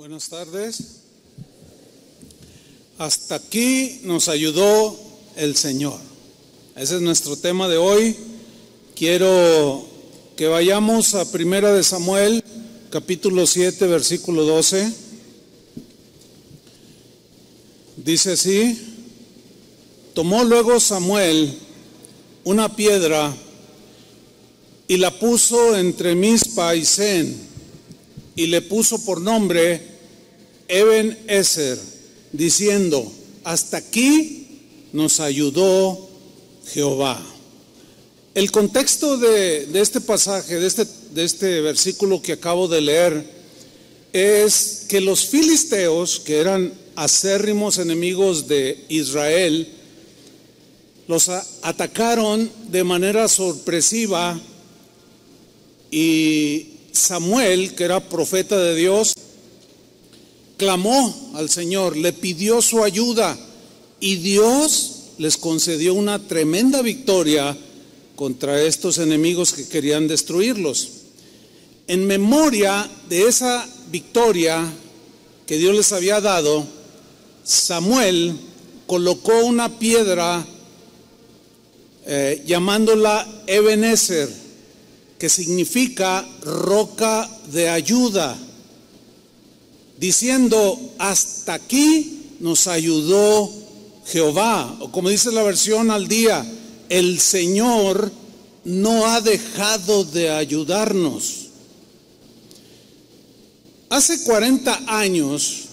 Buenas tardes. Hasta aquí nos ayudó el Señor. Ese es nuestro tema de hoy. Quiero que vayamos a 1 de Samuel, capítulo 7, versículo 12. Dice así: tomó luego Samuel una piedra y la puso entre Mizpa y Sen, y le puso por nombre Eben-Ezer, diciendo: hasta aquí nos ayudó Jehová. El contexto de este pasaje, de este versículo que acabo de leer, es que los filisteos, que eran acérrimos enemigos de Israel, los atacaron de manera sorpresiva, y Samuel, que era profeta de Dios, clamó al Señor, le pidió su ayuda, y Dios les concedió una tremenda victoria contra estos enemigos que querían destruirlos. En memoria de esa victoria que Dios les había dado, Samuel colocó una piedra llamándola Eben-Ezer, que significa roca de ayuda, diciendo: hasta aquí nos ayudó Jehová, o como dice la versión al día, el Señor no ha dejado de ayudarnos. Hace 40 años,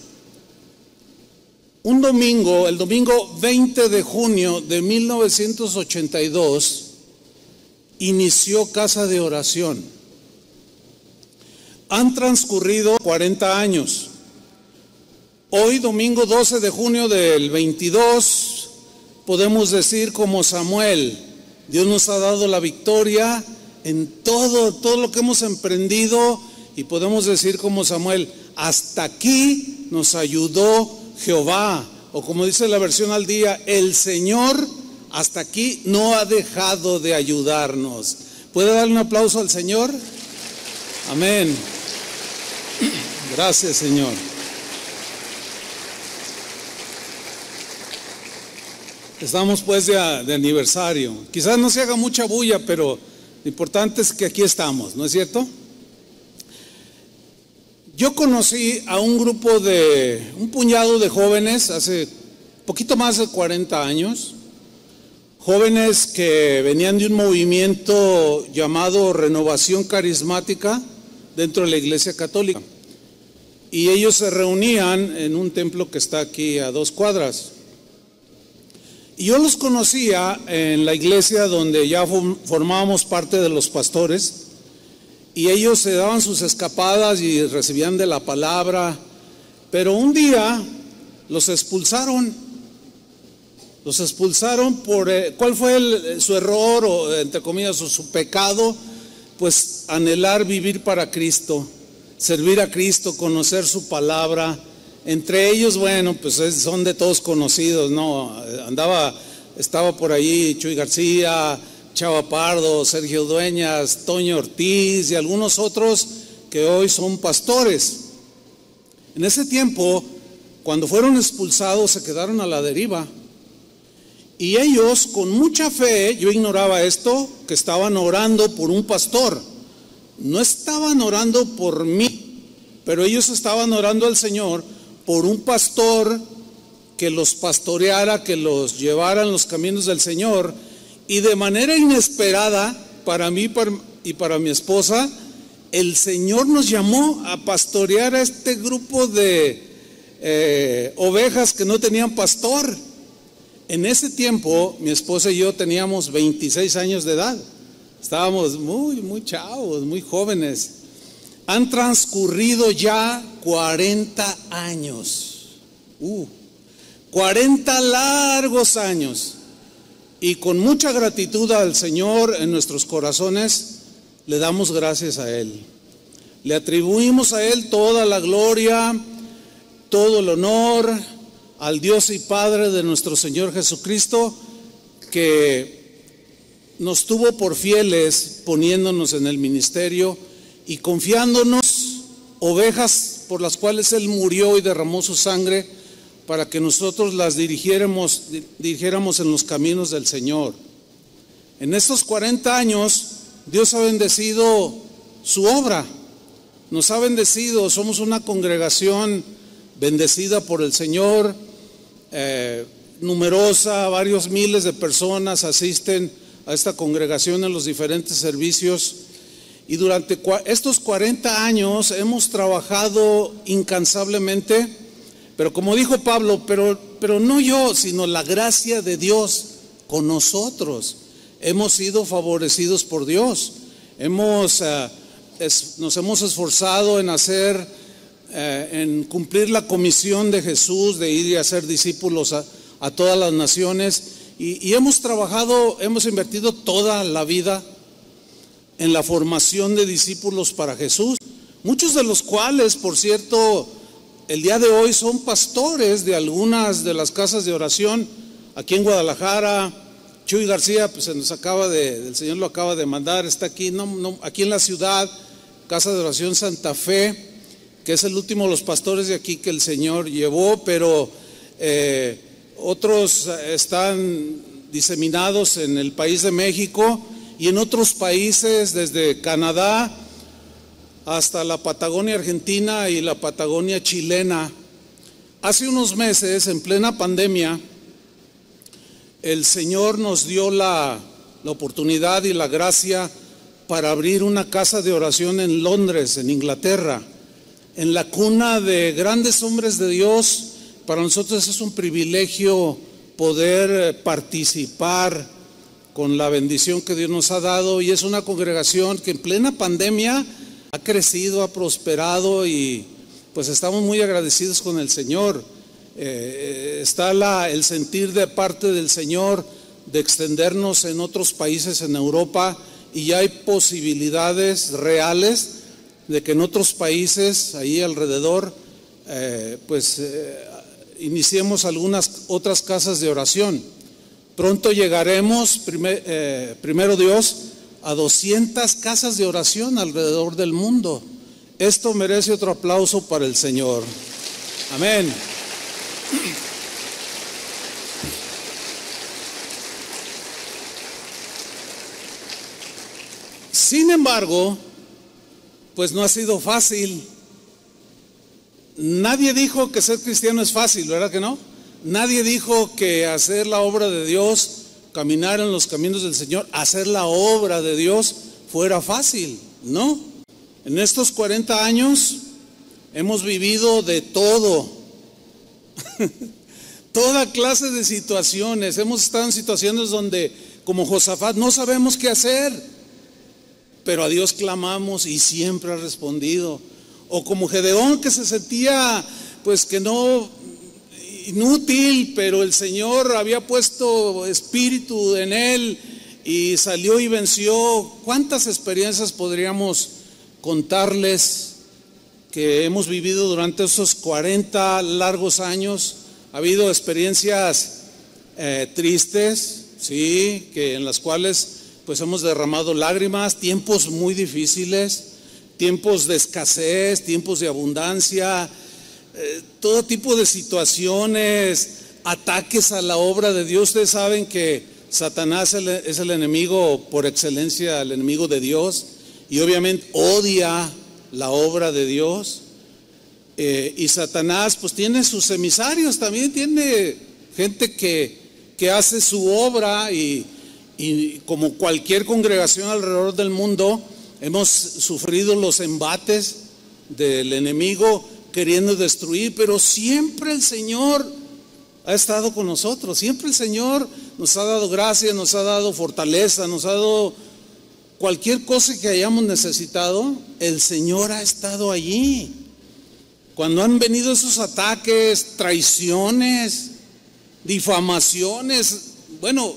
un domingo, el domingo 20 de junio de 1982, inició Casa de Oración. Han transcurrido 40 años. Hoy, domingo 12 de junio del 22, podemos decir como Samuel: Dios nos ha dado la victoria en todo lo que hemos emprendido, y podemos decir como Samuel: hasta aquí nos ayudó Jehová, o como dice la versión al día, el Señor hasta aquí no ha dejado de ayudarnos. ¿Puede darle un aplauso al Señor? Amén. Gracias, Señor. Estamos pues de aniversario. Quizás no se haga mucha bulla, pero lo importante es que aquí estamos, ¿no es cierto? Yo conocí a un puñado de jóvenes hace poquito más de 40 años, jóvenes que venían de un movimiento llamado Renovación Carismática dentro de la Iglesia Católica, y ellos se reunían en un templo que está aquí a 2 cuadras. Y yo los conocía en la iglesia donde ya formábamos parte de los pastores, y ellos se daban sus escapadas y recibían de la palabra, pero un día los expulsaron por, ¿cuál fue su error, o entre comillas su pecado? Pues anhelar vivir para Cristo, servir a Cristo, conocer su palabra. Entre ellos, bueno, pues son de todos conocidos, ¿no? Estaba por ahí Chuy García, Chava Pardo, Sergio Dueñas, Toño Ortiz y algunos otros que hoy son pastores. En ese tiempo, cuando fueron expulsados, se quedaron a la deriva. Y ellos, con mucha fe, yo ignoraba esto, que estaban orando por un pastor. No estaban orando por mí, pero ellos estaban orando al Señor por un pastor que los pastoreara, que los llevara en los caminos del Señor. Y de manera inesperada, para mí y para mi esposa, el Señor nos llamó a pastorear a este grupo de ovejas que no tenían pastor. En ese tiempo, mi esposa y yo teníamos 26 años de edad. Estábamos muy chavos, muy jóvenes. Han transcurrido ya 40 años. 40 largos años. Y con mucha gratitud al Señor en nuestros corazones, le damos gracias a Él. Le atribuimos a Él toda la gloria, todo el honor, al Dios y Padre de nuestro Señor Jesucristo, que nos tuvo por fieles poniéndonos en el ministerio y confiándonos ovejas por las cuales Él murió y derramó su sangre para que nosotros las dirigiéramos en los caminos del Señor. En estos 40 años, Dios ha bendecido su obra, nos ha bendecido, somos una congregación bendecida por el Señor, numerosa, varios miles de personas asisten a esta congregación en los diferentes servicios. Y durante estos 40 años hemos trabajado incansablemente, pero como dijo Pablo, pero no yo, sino la gracia de Dios con nosotros. Hemos sido favorecidos por Dios. Nos hemos esforzado en cumplir la comisión de Jesús de ir y hacer discípulos a todas las naciones. Y hemos invertido toda la vida en la formación de discípulos para Jesús, muchos de los cuales, por cierto, el día de hoy son pastores de algunas de las casas de oración aquí en Guadalajara. Chuy García, pues el Señor lo acaba de mandar, está aquí, aquí en la ciudad, Casa de Oración Santa Fe, que es el último de los pastores de aquí que el Señor llevó, pero otros están diseminados en el país de México y en otros países, desde Canadá hasta la Patagonia Argentina y la Patagonia chilena. Hace unos meses, en plena pandemia, el Señor nos dio la oportunidad y la gracia para abrir una casa de oración en Londres, en Inglaterra, en la cuna de grandes hombres de Dios. Para nosotros es un privilegio poder participar con la bendición que Dios nos ha dado, y es una congregación que en plena pandemia ha crecido, ha prosperado, y pues estamos muy agradecidos con el Señor. Está el sentir de parte del Señor de extendernos en otros países en Europa, y ya hay posibilidades reales de que en otros países ahí alrededor iniciemos algunas otras casas de oración. Pronto llegaremos, primero Dios, a 200 casas de oración alrededor del mundo. Esto merece otro aplauso para el Señor. Amén. Sin embargo, pues no ha sido fácil. Nadie dijo que ser cristiano es fácil, ¿verdad que no? Nadie dijo que hacer la obra de Dios, caminar en los caminos del Señor, hacer la obra de Dios fuera fácil, ¿no? En estos 40 años hemos vivido de todo, toda clase de situaciones. Hemos estado en situaciones donde, como Josafat, no sabemos qué hacer, pero a Dios clamamos y siempre ha respondido. O como Gedeón, que se sentía pues que no, inútil, pero el Señor había puesto espíritu en él y salió y venció. ¿Cuántas experiencias podríamos contarles que hemos vivido durante esos 40 largos años? Ha habido experiencias tristes, sí, en las cuales pues hemos derramado lágrimas, tiempos muy difíciles, tiempos de escasez, tiempos de abundancia, todo tipo de situaciones, ataques a la obra de Dios. Ustedes saben que Satanás es el enemigo por excelencia, el enemigo de Dios, y obviamente odia la obra de Dios. Y Satanás pues tiene sus emisarios, también tiene gente que hace su obra, y como cualquier congregación alrededor del mundo, hemos sufrido los embates del enemigo queriendo destruir, pero siempre el Señor ha estado con nosotros. Siempre el Señor nos ha dado gracia, nos ha dado fortaleza, nos ha dado cualquier cosa que hayamos necesitado. El Señor ha estado allí. Cuando han venido esos ataques, traiciones, difamaciones, bueno,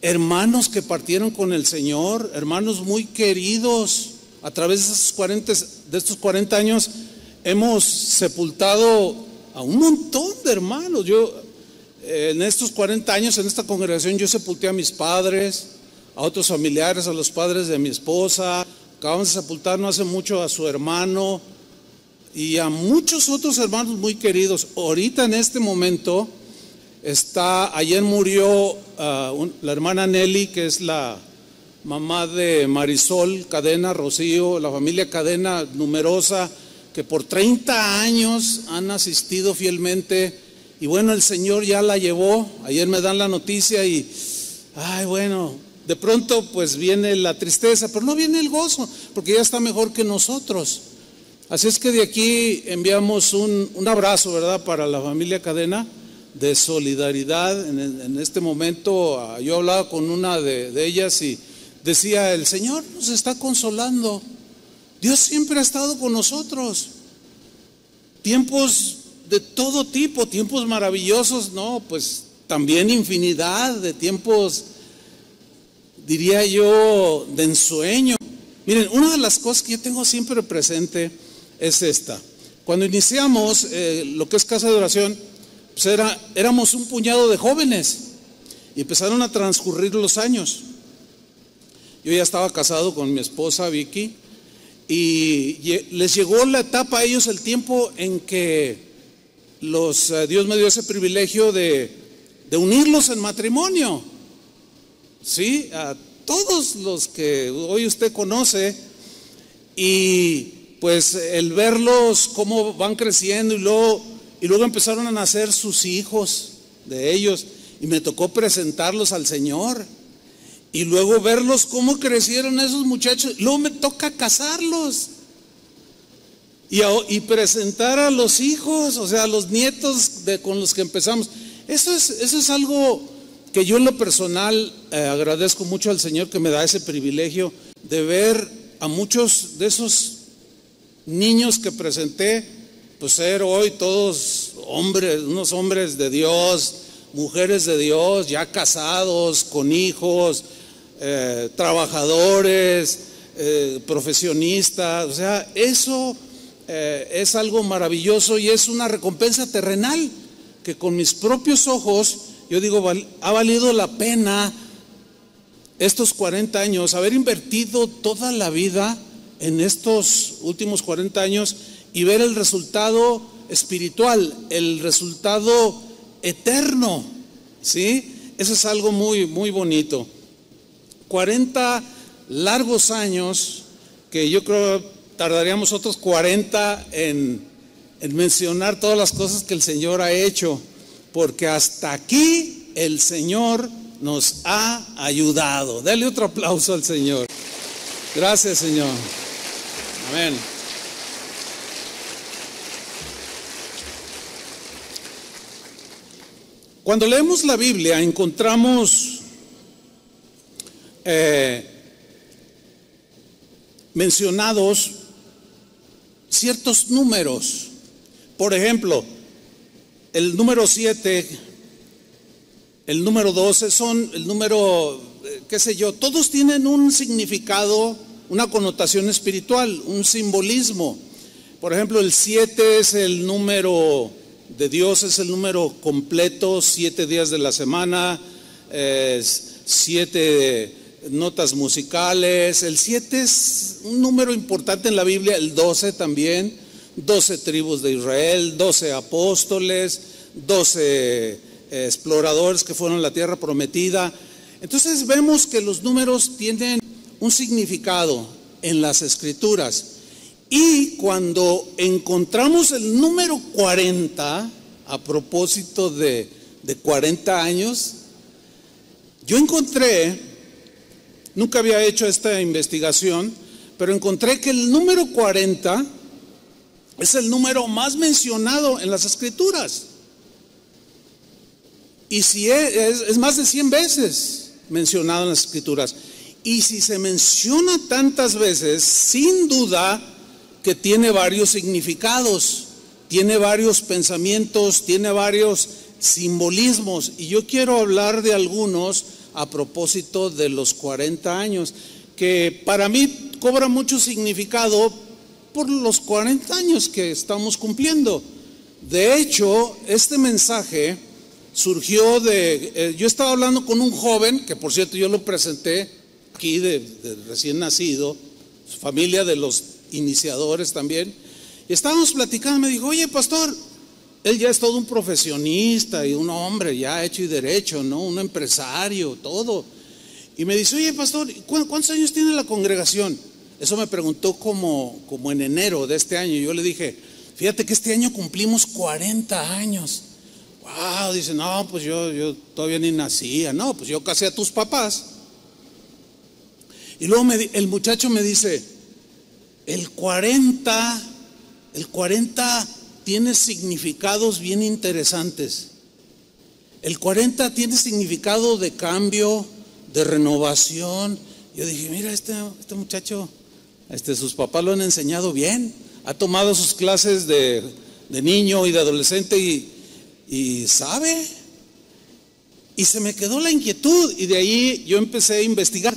hermanos que partieron con el Señor, hermanos muy queridos, a través de estos 40 años hemos sepultado a un montón de hermanos. Yo en estos 40 años en esta congregación yo sepulté a mis padres, a otros familiares, a los padres de mi esposa. Acabamos de sepultar no hace mucho a su hermano. y a muchos otros hermanos muy queridos. Ahorita en este momento ayer murió la hermana Nelly, que es la mamá de Marisol Cadena, Rocío, la familia Cadena numerosa, que por 30 años han asistido fielmente, y bueno, el Señor ya la llevó. Ayer me dan la noticia y, ay, bueno, de pronto pues viene la tristeza, pero no viene el gozo, porque ya está mejor que nosotros. Así es que de aquí enviamos un abrazo, ¿verdad?, para la familia Cadena, de solidaridad. En este momento yo hablaba con una de ellas y decía: el Señor nos está consolando, Dios siempre ha estado con nosotros. Tiempos de todo tipo, tiempos maravillosos, no, pues también infinidad de tiempos, diría yo, de ensueño. Miren, una de las cosas que yo tengo siempre presente es esta. Cuando iniciamos lo que es Casa de Oración, pues éramos un puñado de jóvenes y empezaron a transcurrir los años. Yo ya estaba casado con mi esposa Vicky, y les llegó la etapa a ellos, el tiempo en que Dios me dio ese privilegio de unirlos en matrimonio. Sí, a todos los que hoy usted conoce, y pues el verlos cómo van creciendo, y luego empezaron a nacer sus hijos de ellos, y me tocó presentarlos al Señor, y luego verlos cómo crecieron esos muchachos. Luego me toca casarlos y presentar a los hijos, o sea, a los nietos con los que empezamos. Eso es algo que yo en lo personal agradezco mucho al Señor, que me da ese privilegio de ver a muchos de esos niños que presenté, pues ser hoy todos hombres, unos hombres de Dios, mujeres de Dios, ya casados, con hijos, trabajadores, profesionistas. O sea, eso es algo maravilloso, y es una recompensa terrenal que con mis propios ojos yo digo, ha valido la pena estos 40 años, haber invertido toda la vida en estos últimos 40 años, y ver el resultado espiritual, el resultado eterno, ¿sí? Eso es algo muy, muy bonito. 40 largos años, que yo creo tardaríamos otros 40 en mencionar todas las cosas que el Señor ha hecho, porque hasta aquí el Señor nos ha ayudado. Dale otro aplauso al Señor. Gracias, Señor. Amén. Cuando leemos la Biblia encontramos mencionados ciertos números. Por ejemplo, el número 7, el número 12 son el número, qué sé yo, todos tienen un significado, una connotación espiritual, un simbolismo. Por ejemplo, el 7 es el número de Dios, es el número completo, 7 días de la semana, 7 notas musicales. El 7 es un número importante en la Biblia, el 12 también, 12 tribus de Israel, 12 apóstoles, 12 exploradores que fueron a la tierra prometida. Entonces vemos que los números tienen un significado en las Escrituras. Y cuando encontramos el número 40, a propósito de 40 años, yo encontré, nunca había hecho esta investigación, pero encontré que el número 40 es el número más mencionado en las Escrituras. Y si es más de 100 veces mencionado en las Escrituras. Y si se menciona tantas veces, sin duda que tiene varios significados, tiene varios pensamientos, tiene varios simbolismos. Y yo quiero hablar de algunos a propósito de los 40 años, que para mí cobra mucho significado por los 40 años que estamos cumpliendo. De hecho, este mensaje surgió yo estaba hablando con un joven, que por cierto yo lo presenté aquí de recién nacido, su familia de los iniciadores también, Y estábamos platicando, me dijo, oye, pastor, él ya es todo un profesionista y un hombre ya hecho y derecho, ¿no? Un empresario, todo. Y me dice, oye, pastor, ¿cuántos años tiene la congregación? Eso me preguntó como en enero de este año. Yo le dije, fíjate que este año cumplimos 40 años. Wow, dice, no, pues yo todavía ni nacía. No, pues yo casé a tus papás. Y luego el muchacho me dice, el 40 tiene significados bien interesantes. El 40 tiene significado de cambio, de renovación. Yo dije, mira, este muchacho, sus papás lo han enseñado bien. Ha tomado sus clases de niño y de adolescente y sabe. Y se me quedó la inquietud y de ahí yo empecé a investigar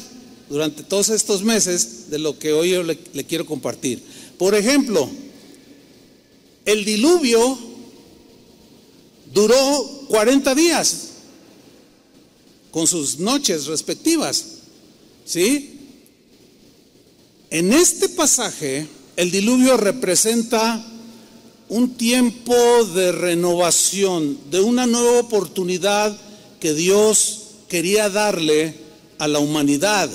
durante todos estos meses de lo que hoy yo le quiero compartir. Por ejemplo, el diluvio duró 40 días con sus noches respectivas, ¿sí? En este pasaje, el diluvio representa un tiempo de renovación, de una nueva oportunidad que Dios quería darle a la humanidad.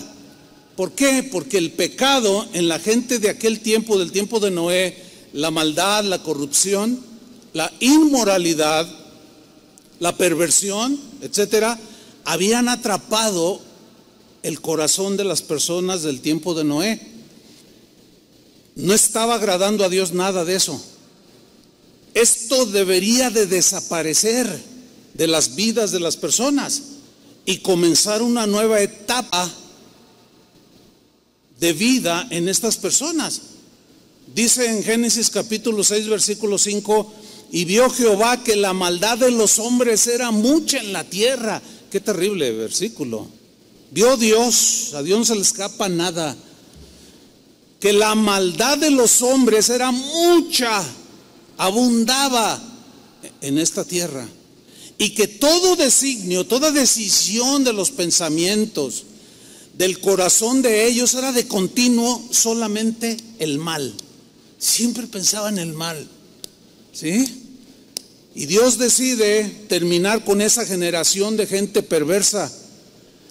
¿Por qué? Porque el pecado en la gente de aquel tiempo, del tiempo de Noé, la maldad, la corrupción, la inmoralidad, la perversión, etcétera, habían atrapado el corazón de las personas del tiempo de Noé. No estaba agradando a Dios nada de eso. Esto debería de desaparecer de las vidas de las personas y comenzar una nueva etapa de vida en estas personas. Dice en Génesis capítulo 6 versículo 5, y vio Jehová que la maldad de los hombres era mucha en la tierra. Qué terrible versículo. Vio Dios, a Dios no se le escapa nada, que la maldad de los hombres era mucha, abundaba en esta tierra, y que todo designio, toda decisión de los pensamientos del corazón de ellos era de continuo solamente el mal. Siempre pensaban en el mal, ¿sí? Y Dios decide terminar con esa generación de gente perversa.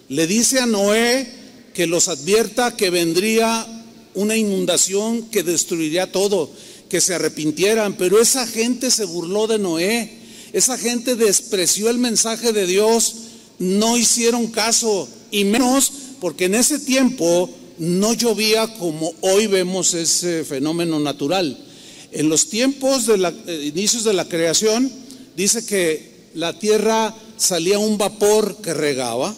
Le dice a Noé que los advierta que vendría una inundación que destruiría todo, que se arrepintieran, pero esa gente se burló de Noé, esa gente despreció el mensaje de Dios, no hicieron caso, y menos porque en ese tiempo no llovía como hoy vemos ese fenómeno natural. En los tiempos de inicios de la creación, dice que la tierra salía un vapor que regaba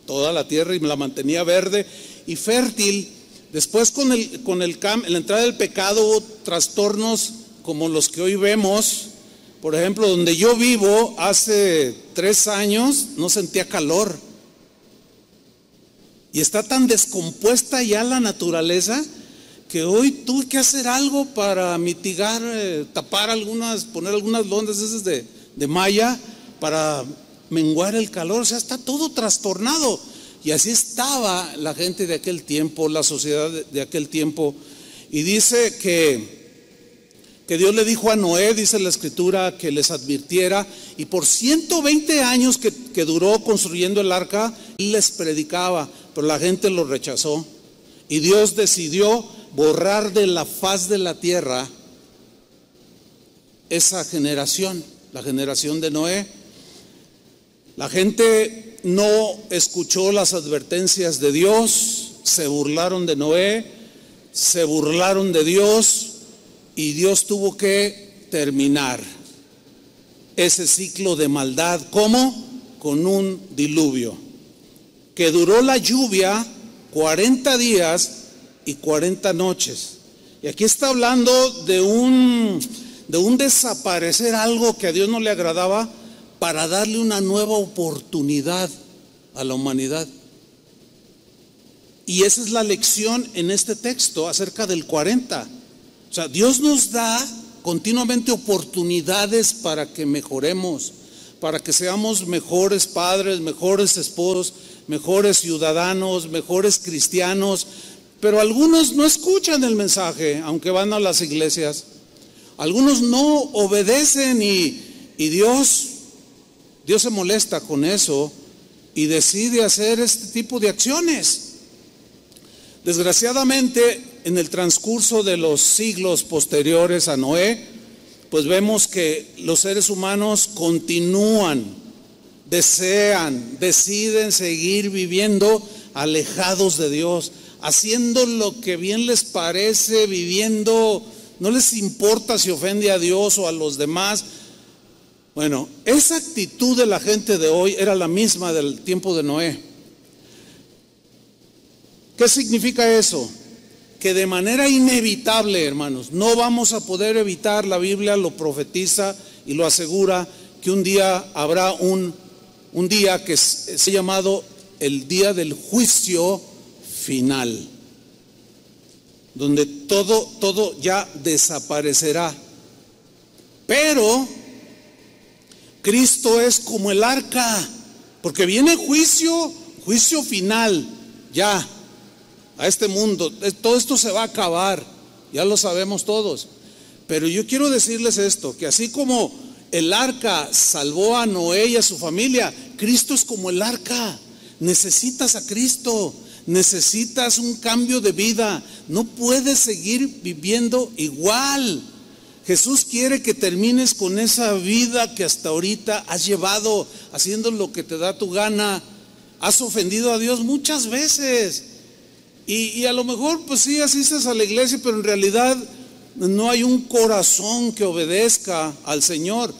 toda la tierra y la mantenía verde y fértil. Después con la entrada del pecado hubo trastornos como los que hoy vemos. Por ejemplo, donde yo vivo hace 3 años no sentía calor. Y está tan descompuesta ya la naturaleza que hoy tuve que hacer algo para mitigar, tapar poner algunas londas esas de malla para menguar el calor. O sea, está todo trastornado. Y así estaba la gente de aquel tiempo, la sociedad de aquel tiempo. Y dice que Dios le dijo a Noé, dice la escritura, que les advirtiera. Y por 120 años que duró construyendo el arca, él les predicaba, pero la gente lo rechazó. Y Dios decidió borrar de la faz de la tierra esa generación, la generación de Noé. La gente no escuchó las advertencias de Dios, se burlaron de Noé, se burlaron de Dios, y Dios tuvo que terminar ese ciclo de maldad. ¿Cómo? Con un diluvio que duró la lluvia 40 días y 40 noches. Y aquí está hablando de un desaparecer, algo que a Dios no le agradaba, para darle una nueva oportunidad a la humanidad. Y esa es la lección en este texto acerca del 40. O sea, Dios nos da continuamente oportunidades para que mejoremos, para que seamos mejores padres, mejores esposos, mejores ciudadanos, mejores cristianos. Pero algunos no escuchan el mensaje, aunque van a las iglesias. Algunos no obedecen y Dios se molesta con eso y decide hacer este tipo de acciones. Desgraciadamente, en el transcurso de los siglos posteriores a Noé, pues vemos que los seres humanos continúan, deciden seguir viviendo alejados de Dios, haciendo lo que bien les parece, viviendo, no les importa si ofende a Dios o a los demás. Bueno, esa actitud de la gente de hoy era la misma del tiempo de Noé. ¿Qué significa eso? Que de manera inevitable, hermanos, no vamos a poder evitar, la Biblia lo profetiza y lo asegura, que un día habrá un día que se ha llamado el día del juicio final, donde todo ya desaparecerá. Pero Cristo es como el arca, porque viene juicio final, ya, a este mundo. Todo esto se va a acabar, ya lo sabemos todos. Pero yo quiero decirles esto, que así como el arca salvó a Noé y a su familia, Cristo es como el arca. Necesitas a Cristo, necesitas un cambio de vida, no puedes seguir viviendo igual. Jesús quiere que termines con esa vida que hasta ahorita has llevado, haciendo lo que te da tu gana. Has ofendido a Dios muchas veces y a lo mejor pues sí asistes a la iglesia, pero en realidad no hay un corazón que obedezca al Señor.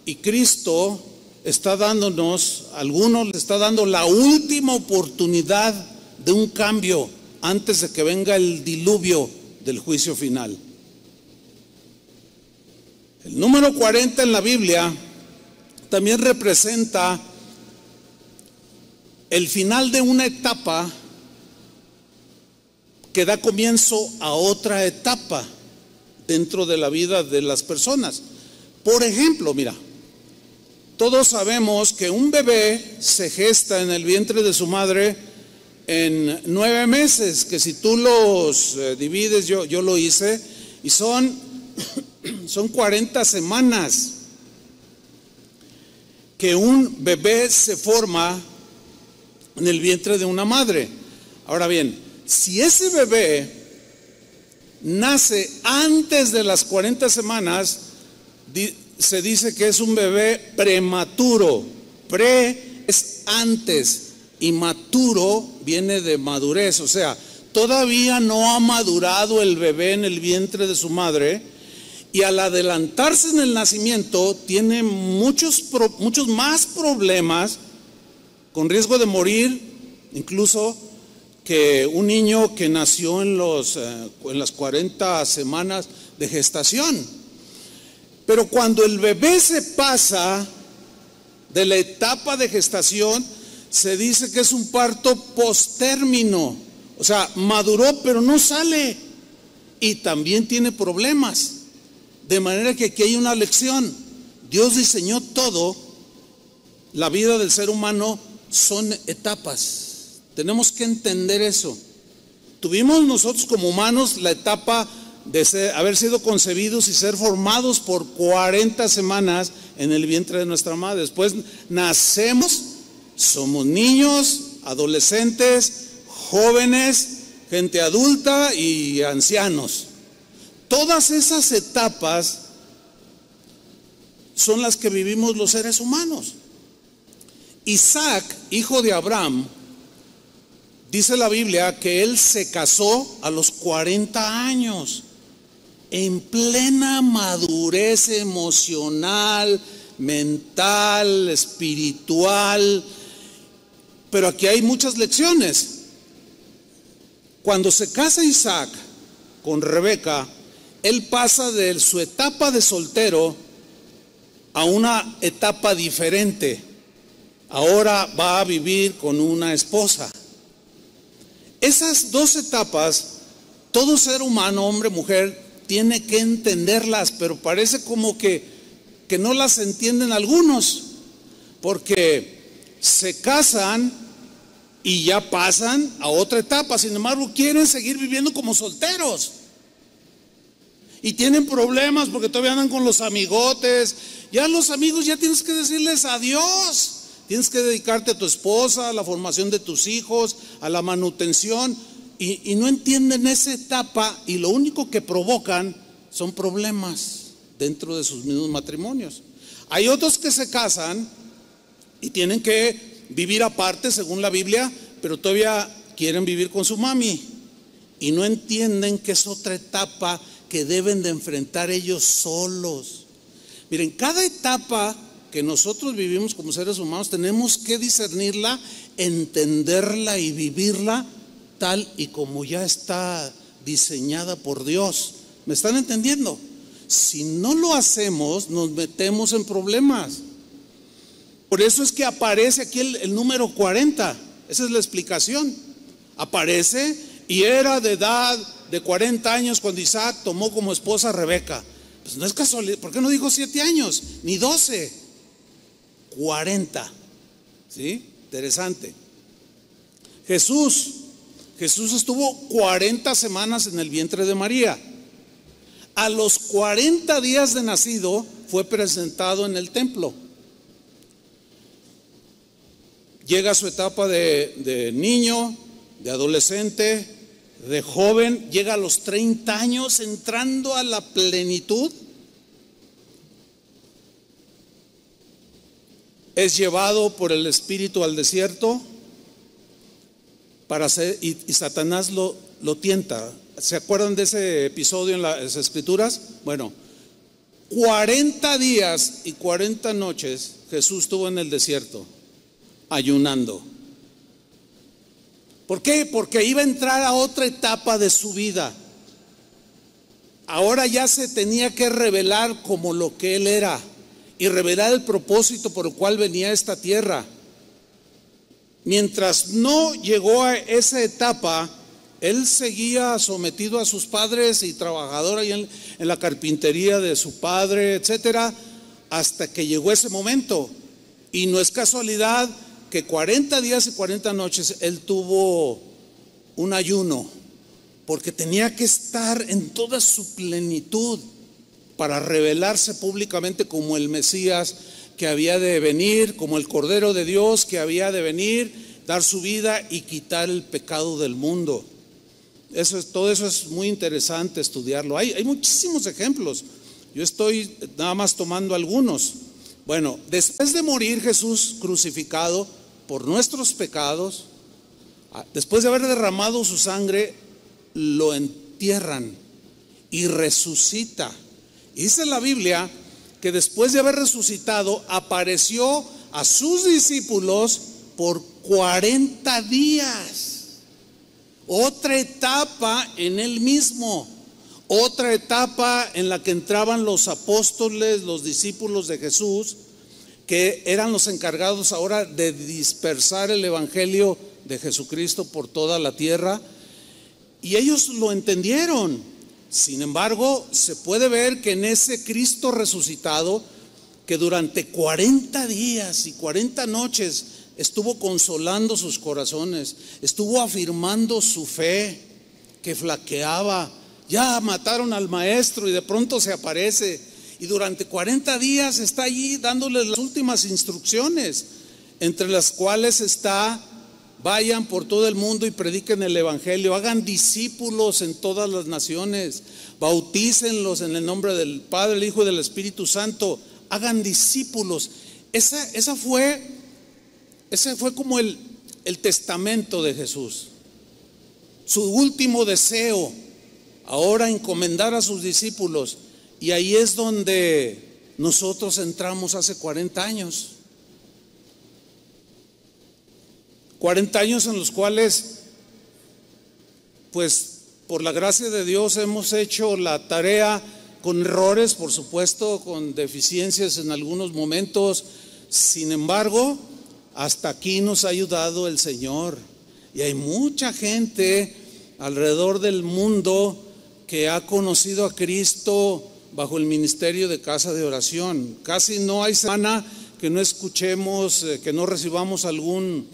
Y Cristo está dándonos, a algunos le está dando la última oportunidad de un cambio antes de que venga el diluvio del juicio final. El número 40 en la Biblia también representa el final de una etapa que da comienzo a otra etapa dentro de la vida de las personas. Por ejemplo, mira, todos sabemos que un bebé se gesta en el vientre de su madre en 9 meses, que si tú los divides, yo lo hice, y son 40 semanas que un bebé se forma en el vientre de una madre. Ahora bien, si ese bebé nace antes de las 40 semanas, se dice que es un bebé prematuro. Pre es antes y maturo viene de madurez, o sea, todavía no ha madurado el bebé en el vientre de su madre, y al adelantarse en el nacimiento tiene muchos más problemas, con riesgo de morir, incluso que un niño que nació en las 40 semanas de gestación. Pero cuando el bebé se pasa de la etapa de gestación, se dice que es un parto postérmino, o sea, maduró pero no sale y también tiene problemas. De manera que aquí hay una lección. Dios diseñó todo. La vida del ser humano son etapas. Tenemos que entender eso. Tuvimos nosotros como humanos la etapa de haber sido concebidos y ser formados por 40 semanas en el vientre de nuestra madre. Después nacemos, somos niños, adolescentes, jóvenes, gente adulta y ancianos. Todas esas etapas son las que vivimos los seres humanos. Isaac, hijo de Abraham, dice la Biblia que él se casó a los 40 años, en plena madurez emocional, mental, espiritual. Pero aquí hay muchas lecciones. Cuando se casa Isaac con Rebeca, él pasa de su etapa de soltero a una etapa diferente. Ahora va a vivir con una esposa. Esas 2 etapas, todo ser humano, hombre, mujer, tiene que entenderlas, pero parece como que no las entienden algunos, porque se casan y ya pasan a otra etapa. Sin embargo, quieren seguir viviendo como solteros. y tienen problemas porque todavía andan con los amigotes. Ya los amigos ya tienes que decirles adiós. Tienes que dedicarte a tu esposa, a la formación de tus hijos, a la manutención, y no entienden esa etapa, y lo único que provocan son problemas dentro de sus mismos matrimonios. Hay otros que se casan y tienen que vivir aparte según la Biblia, pero todavía quieren vivir con su mami y no entienden que es otra etapa que deben de enfrentar ellos solos. Miren, cada etapa que nosotros vivimos como seres humanos tenemos que discernirla, entenderla y vivirla tal y como ya está diseñada por Dios. ¿Me están entendiendo? Si no lo hacemos, nos metemos en problemas. Por eso es que aparece aquí el número 40. Esa es la explicación. Aparece y era de edad de 40 años cuando Isaac tomó como esposa a Rebeca. Pues no es casualidad. ¿Por qué no dijo 7 años? Ni 12. 40. ¿Sí? Interesante. Jesús estuvo 40 semanas en el vientre de María. A los 40 días de nacido fue presentado en el templo. Llega su etapa de niño, de adolescente, de joven, llega a los 30 años entrando a la plenitud. Es llevado por el Espíritu al desierto para hacer, y Satanás lo tienta. ¿Se acuerdan de ese episodio en las Escrituras? Bueno, 40 días y 40 noches Jesús estuvo en el desierto ayunando. ¿Por qué? Porque iba a entrar a otra etapa de su vida. Ahora ya se tenía que revelar como lo que él era y revelar el propósito por el cual venía a esta tierra. Mientras no llegó a esa etapa, él seguía sometido a sus padres y trabajador ahí en la carpintería de su padre, etcétera, hasta que llegó ese momento. Y no es casualidad que 40 días y 40 noches él tuvo un ayuno, porque tenía que estar en toda su plenitud para revelarse públicamente como el Mesías que había de venir, como el Cordero de Dios que había de venir, dar su vida y quitar el pecado del mundo. Todo eso es muy interesante estudiarlo. Hay muchísimos ejemplos. Yo estoy nada más tomando algunos. Bueno, después de morir Jesús crucificado por nuestros pecados, después de haber derramado su sangre, lo entierran y resucita. Y dice la Biblia que después de haber resucitado, apareció a sus discípulos por 40 días. Otra etapa en él mismo, otra etapa en la que entraban los apóstoles, los discípulos de Jesús, que eran los encargados ahora de dispersar el evangelio de Jesucristo por toda la tierra, y ellos lo entendieron. Sin embargo, se puede ver que en ese Cristo resucitado, que durante 40 días y 40 noches estuvo consolando sus corazones, estuvo afirmando su fe que flaqueaba. Ya mataron al maestro y de pronto se aparece, y durante 40 días está allí dándoles las últimas instrucciones, entre las cuales está: vayan por todo el mundo y prediquen el evangelio, hagan discípulos en todas las naciones, bautícenlos en el nombre del Padre, el Hijo y del Espíritu Santo, hagan discípulos. Ese fue como el testamento de Jesús. Su último deseo, ahora encomendar a sus discípulos. Y ahí es donde nosotros entramos hace 40 años. 40 años en los cuales, pues por la gracia de Dios, hemos hecho la tarea con errores, por supuesto, con deficiencias en algunos momentos. Sin embargo, hasta aquí nos ha ayudado el Señor. Y hay mucha gente alrededor del mundo que ha conocido a Cristo bajo el ministerio de Casa de Oración. Casi no hay semana que no escuchemos, que no recibamos algún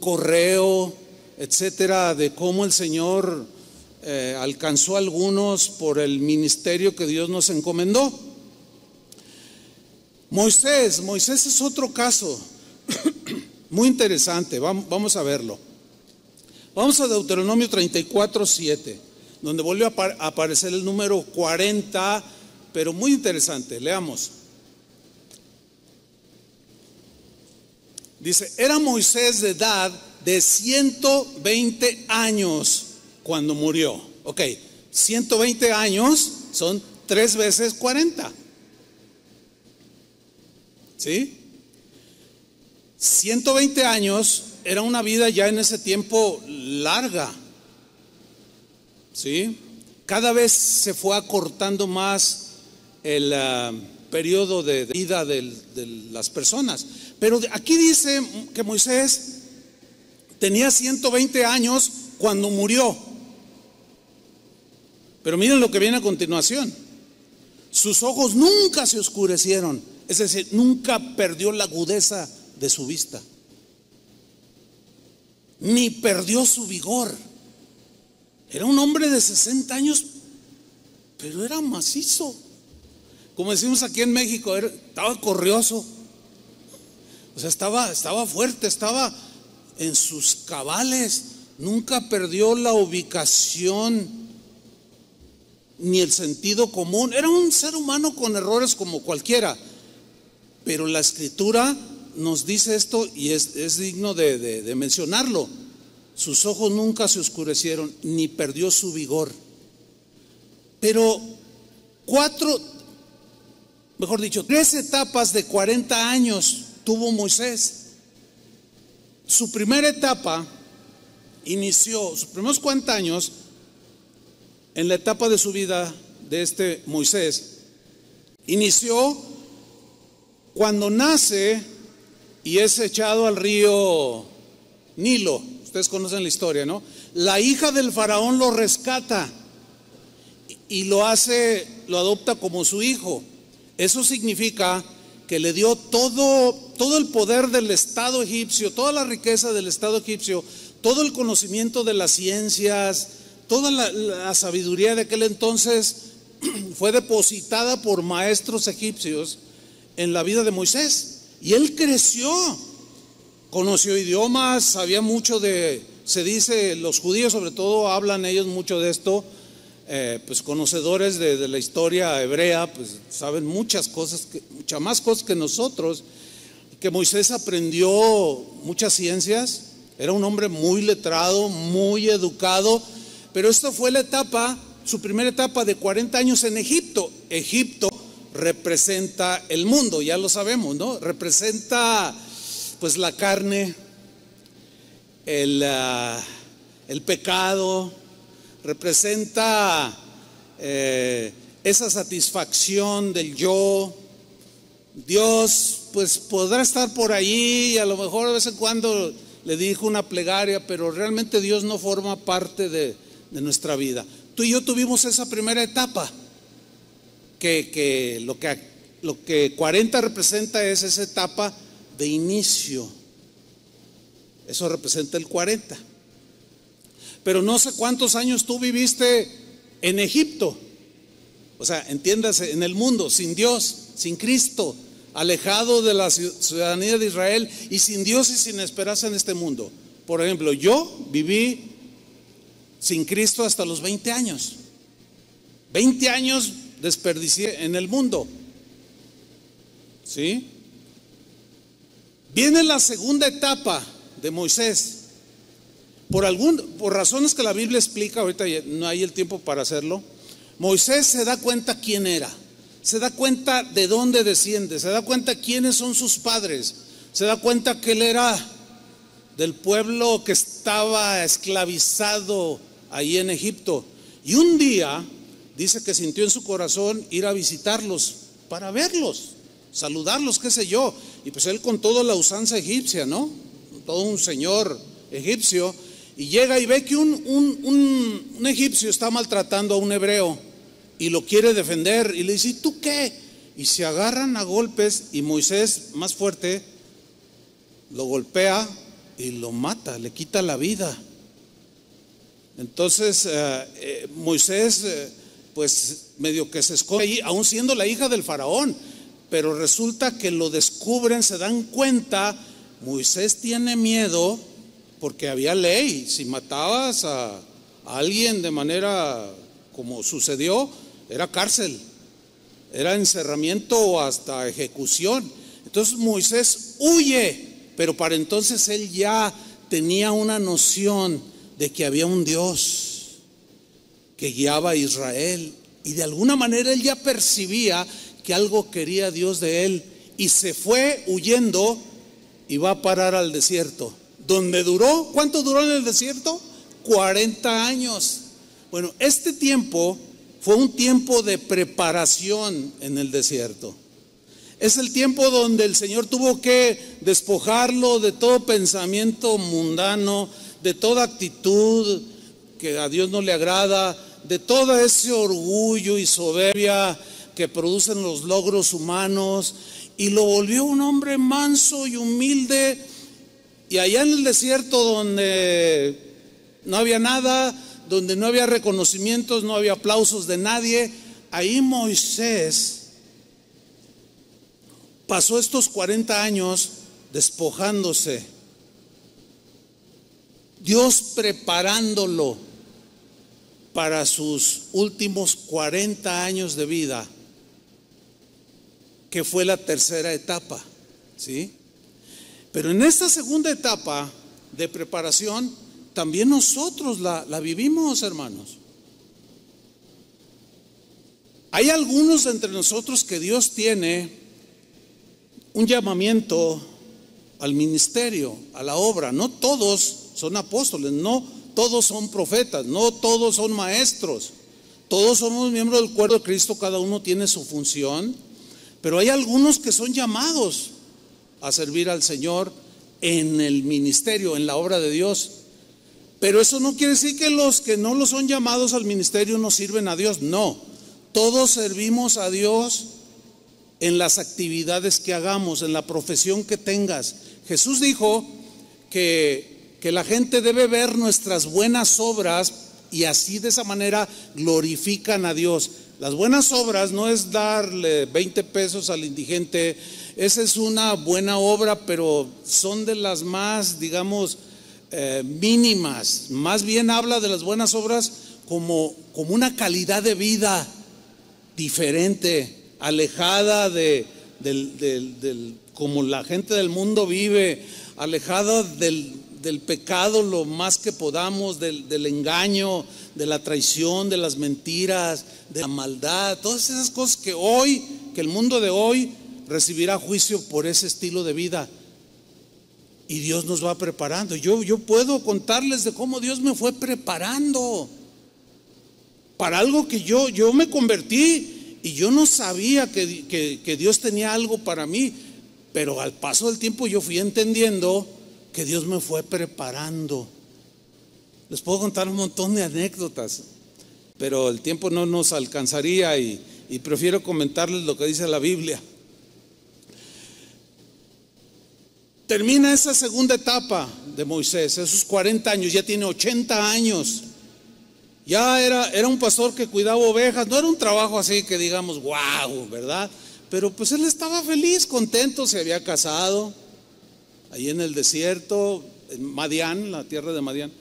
correo, etcétera, de cómo el Señor alcanzó a algunos por el ministerio que Dios nos encomendó. Moisés es otro caso muy interesante. Vamos a verlo. Vamos a Deuteronomio 34:7, donde vuelve a aparecer el número 40, pero muy interesante. Leamos. Dice: era Moisés de edad de 120 años cuando murió. Ok, 120 años son 3 veces 40. ¿Sí? 120 años era una vida ya en ese tiempo larga. ¿Sí? Cada vez se fue acortando más el periodo de vida de las personas. Pero aquí dice que Moisés tenía 120 años cuando murió. Pero miren lo que viene a continuación. Sus ojos nunca se oscurecieron, es decir, nunca perdió la agudeza de su vista, ni perdió su vigor. Era un hombre de 60 años, pero era macizo. Como decimos aquí en México, estaba corrioso. O sea, estaba fuerte, estaba en sus cabales. Nunca perdió la ubicación ni el sentido común. Era un ser humano con errores como cualquiera. Pero la Escritura nos dice esto y es digno de mencionarlo. Sus ojos nunca se oscurecieron, ni perdió su vigor. Pero 3 etapas de 40 años tuvo Moisés. Su primera etapa inició, sus primeros 40 años, en la etapa de su vida de este Moisés, inició cuando nace y es echado al río Nilo. Ustedes conocen la historia, ¿no? La hija del faraón lo rescata y lo adopta como su hijo. Eso significa que le dio todo el poder del Estado egipcio, toda la riqueza del Estado egipcio, todo el conocimiento de las ciencias, toda la sabiduría de aquel entonces fue depositada por maestros egipcios en la vida de Moisés. Y él creció, conoció idiomas, sabía mucho se dice, los judíos sobre todo hablan ellos mucho de esto. Pues conocedores de la historia hebrea, pues saben muchas más cosas que nosotros. Que Moisés aprendió muchas ciencias, era un hombre muy letrado, muy educado, pero esto fue su primera etapa de 40 años en Egipto. Egipto representa el mundo, ya lo sabemos, ¿no? Representa pues la carne, el pecado. Representa esa satisfacción del yo. Dios pues podrá estar por ahí y a lo mejor de vez en cuando le dijo una plegaria, pero realmente Dios no forma parte de nuestra vida. Tú y yo tuvimos esa primera etapa, que lo que 40 representa es esa etapa de inicio. Eso representa el 40. Pero no sé cuántos años tú viviste en Egipto. O sea, entiéndase, en el mundo, sin Dios, sin Cristo, alejado de la ciudadanía de Israel y sin Dios y sin esperanza en este mundo. Por ejemplo, yo viví sin Cristo hasta los 20 años. 20 años desperdicié en el mundo. ¿Sí? Viene la segunda etapa de Moisés. Por razones que la Biblia explica, ahorita no hay el tiempo para hacerlo. Moisés se da cuenta quién era, se da cuenta de dónde desciende, se da cuenta quiénes son sus padres, se da cuenta que él era del pueblo que estaba esclavizado ahí en Egipto. Y un día dice que sintió en su corazón ir a visitarlos para verlos, saludarlos, qué sé yo. Y pues él con toda la usanza egipcia, ¿no? Todo un señor egipcio. Y llega y ve que un egipcio está maltratando a un hebreo y lo quiere defender y le dice: ¿y tú qué? Y se agarran a golpes y Moisés, más fuerte, lo golpea y lo mata, le quita la vida. Entonces Moisés, pues medio que se esconde ahí, aún siendo la hija del faraón, pero resulta que lo descubren, se dan cuenta. Moisés tiene miedo porque había ley. Si matabas a alguien de manera como sucedió, era cárcel, era encerramiento o hasta ejecución. Entonces Moisés huye, pero para entonces él ya tenía una noción de que había un Dios que guiaba a Israel, y de alguna manera él ya percibía que algo quería Dios de él, y se fue huyendo y va a parar al desierto, donde duró. ¿Cuánto duró en el desierto? 40 años. Bueno, este tiempo fue un tiempo de preparación en el desierto. Es el tiempo donde el Señor tuvo que despojarlo de todo pensamiento mundano, de toda actitud que a Dios no le agrada, de todo ese orgullo y soberbia que producen los logros humanos, y lo volvió un hombre manso y humilde. Y allá en el desierto, donde no había nada, donde no había reconocimientos, no había aplausos de nadie, ahí Moisés pasó estos 40 años despojándose, Dios preparándolo para sus últimos 40 años de vida, que fue la tercera etapa, ¿sí? Pero en esta segunda etapa de preparación, también nosotros la vivimos, hermanos. Hay algunos entre nosotros que Dios tiene un llamamiento al ministerio, a la obra. No todos son apóstoles, no todos son profetas, no todos son maestros. Todos somos miembros del cuerpo de Cristo, cada uno tiene su función, pero hay algunos que son llamados a servir al Señor en el ministerio, en la obra de Dios. Pero eso no quiere decir que los que no lo son llamados al ministerio no sirven a Dios. No, todos servimos a Dios en las actividades que hagamos, en la profesión que tengas. Jesús dijo que la gente debe ver nuestras buenas obras, y así de esa manera glorifican a Dios. Las buenas obras no es darle 20 pesos al indigente. Esa es una buena obra, pero son de las más, digamos, mínimas. Más bien habla de las buenas obras como una calidad de vida diferente, alejada de como la gente del mundo vive, alejada del pecado lo más que podamos, del engaño, de la traición, de las mentiras, de la maldad, todas esas cosas que el mundo de hoy recibirá juicio por ese estilo de vida. Y Dios nos va preparando. Yo puedo contarles de cómo Dios me fue preparando para algo que yo me convertí, y yo no sabía que Dios tenía algo para mí, pero al paso del tiempo yo fui entendiendo que Dios me fue preparando. Les puedo contar un montón de anécdotas, pero el tiempo no nos alcanzaría, y prefiero comentarles lo que dice la Biblia. Termina esa segunda etapa de Moisés, esos 40 años, ya tiene 80 años. Ya era un pastor que cuidaba ovejas, no era un trabajo así que digamos, wow, ¿verdad? Pero pues él estaba feliz, contento, se había casado ahí en el desierto, en Madián, la tierra de Madián.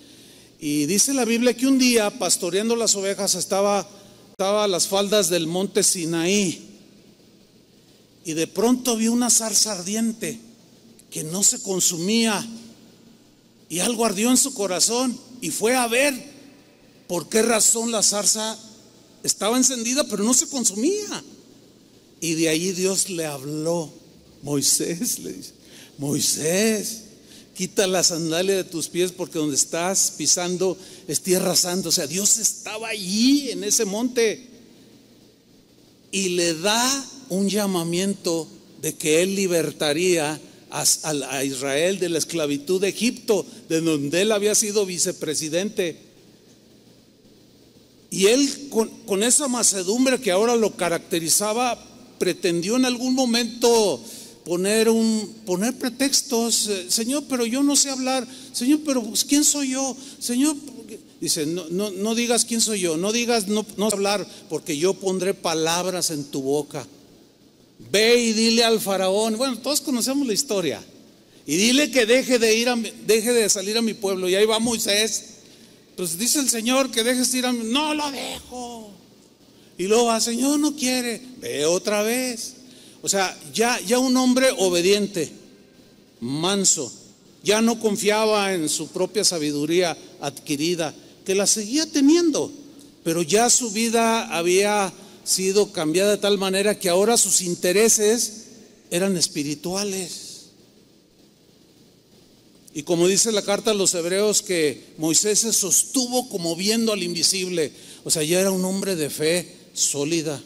Y dice la Biblia que un día, pastoreando las ovejas, estaba a las faldas del monte Sinaí, y de pronto vio una zarza ardiente que no se consumía, y algo ardió en su corazón, y fue a ver por qué razón la zarza estaba encendida pero no se consumía. Y de ahí Dios le habló. Moisés, le dice, Moisés, quita la sandalia de tus pies, porque donde estás pisando es tierra santa. O sea, Dios estaba allí en ese monte, y le da un llamamiento de que él libertaría a Israel de la esclavitud de Egipto, de donde él había sido vicepresidente. Y él, con esa mansedumbre que ahora lo caracterizaba, pretendió en algún momento poner pretextos. Señor, pero yo no sé hablar. Señor, pero ¿quién soy yo? Señor, Dice, no digas quién soy yo, no digas, no hablar, porque yo pondré palabras en tu boca. Ve y dile al faraón, bueno, todos conocemos la historia, y dile que deje de salir a mi pueblo. Y ahí va Moisés, pues dice el Señor que dejes de ir a mi, no lo dejo. Y luego va, Señor no quiere, ve otra vez. O sea, ya un hombre obediente, manso, ya no confiaba en su propia sabiduría adquirida, que la seguía teniendo, pero ya su vida había sido cambiada de tal manera que ahora sus intereses eran espirituales. Y como dice la carta a los Hebreos, que Moisés se sostuvo como viendo al invisible, o sea, ya era un hombre de fe sólida.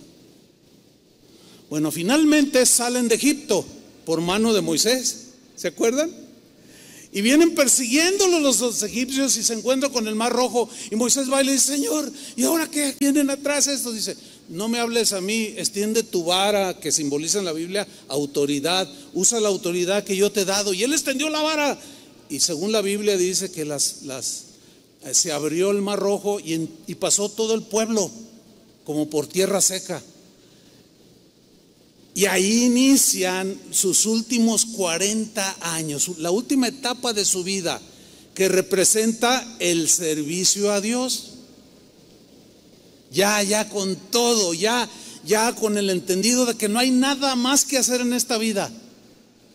Bueno, finalmente salen de Egipto por mano de Moisés, ¿se acuerdan? Y vienen persiguiéndolo los egipcios y se encuentran con el Mar Rojo. Y Moisés va y le dice, Señor, ¿y ahora qué? Vienen atrás estos. Dice, no me hables a mí, extiende tu vara, que simboliza en la Biblia autoridad. Usa la autoridad que yo te he dado. Y él extendió la vara. Y según la Biblia dice que se abrió el Mar Rojo y pasó todo el pueblo como por tierra seca. Y ahí inician sus últimos 40 años, la última etapa de su vida, que representa el servicio a Dios. Ya con todo, ya con el entendido de que no hay nada más que hacer en esta vida.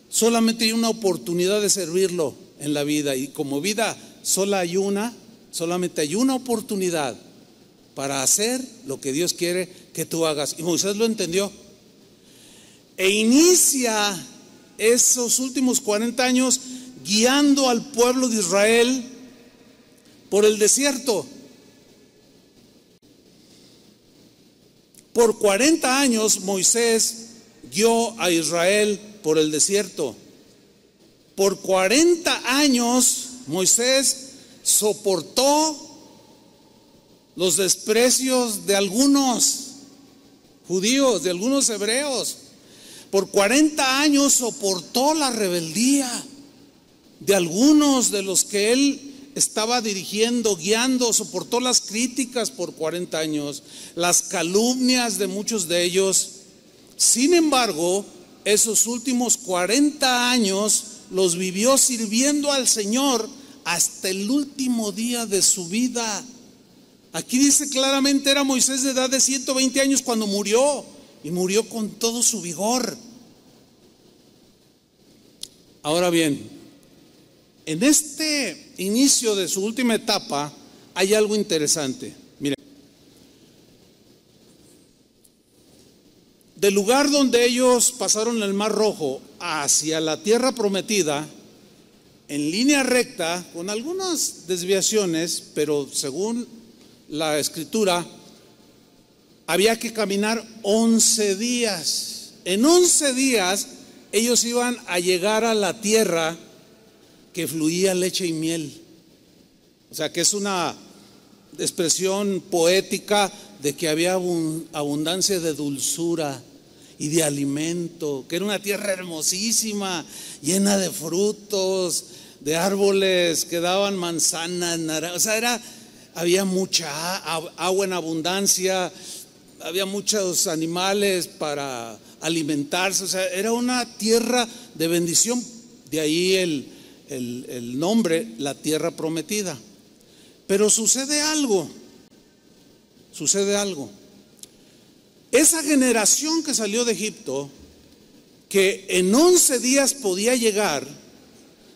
Solamente hay una oportunidad de servirlo en la vida. Y como vida solamente hay una oportunidad para hacer lo que Dios quiere que tú hagas. Y Moisés lo entendió. E inicia esos últimos 40 años guiando al pueblo de Israel por el desierto. Por 40 años Moisés guió a Israel por el desierto. Por 40 años Moisés soportó los desprecios de algunos judíos, de algunos hebreos. Por 40 años soportó la rebeldía de algunos de los que él estaba dirigiendo, guiando. Soportó las críticas por 40 años, las calumnias de muchos de ellos. Sin embargo, esos últimos 40 años los vivió sirviendo al Señor hasta el último día de su vida. Aquí dice claramente, era Moisés de edad de 120 años cuando murió. Y murió con todo su vigor. Ahora bien, en este inicio de su última etapa hay algo interesante. Miren, del lugar donde ellos pasaron el Mar Rojo hacia la tierra prometida, en línea recta, con algunas desviaciones, pero según la Escritura, había que caminar 11 días. En 11 días ellos iban a llegar a la tierra que fluía leche y miel. O sea que es una expresión poética de que había abundancia de dulzura y de alimento, que era una tierra hermosísima, llena de frutos, de árboles que daban manzanas, naranjas. O sea, había mucha agua en abundancia. Había muchos animales para alimentarse, o sea, era una tierra de bendición. De ahí el nombre, la tierra prometida. Pero sucede algo. Esa generación que salió de Egipto, que en 11 días podía llegar,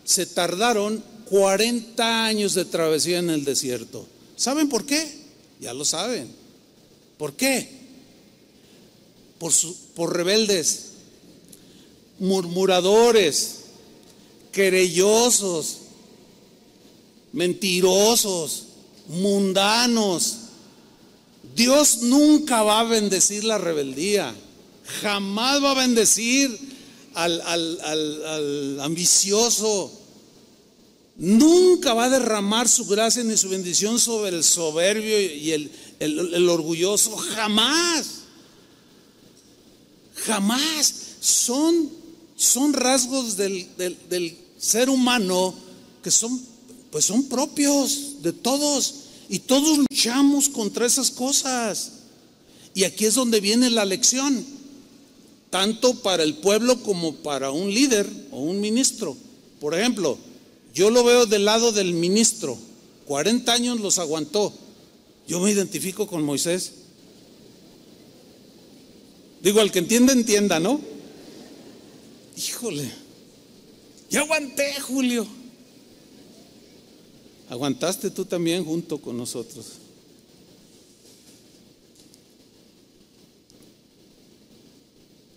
se tardaron 40 años de travesía en el desierto. ¿Saben por qué? Ya lo saben. ¿Por qué? Por rebeldes, murmuradores, querellosos, mentirosos, mundanos. Dios nunca va a bendecir la rebeldía, jamás va a bendecir al ambicioso, nunca va a derramar su gracia ni su bendición sobre el soberbio y el orgulloso, jamás. Jamás. Son rasgos del ser humano que son propios de todos. Y todos luchamos contra esas cosas. Y aquí es donde viene la lección, tanto para el pueblo como para un líder o un ministro. Por ejemplo, yo lo veo del lado del ministro. 40 años los aguantó. Yo me identifico con Moisés. Digo, al que entienda, entienda, ¿no? Híjole, ya aguanté, Julio. Aguantaste tú también junto con nosotros.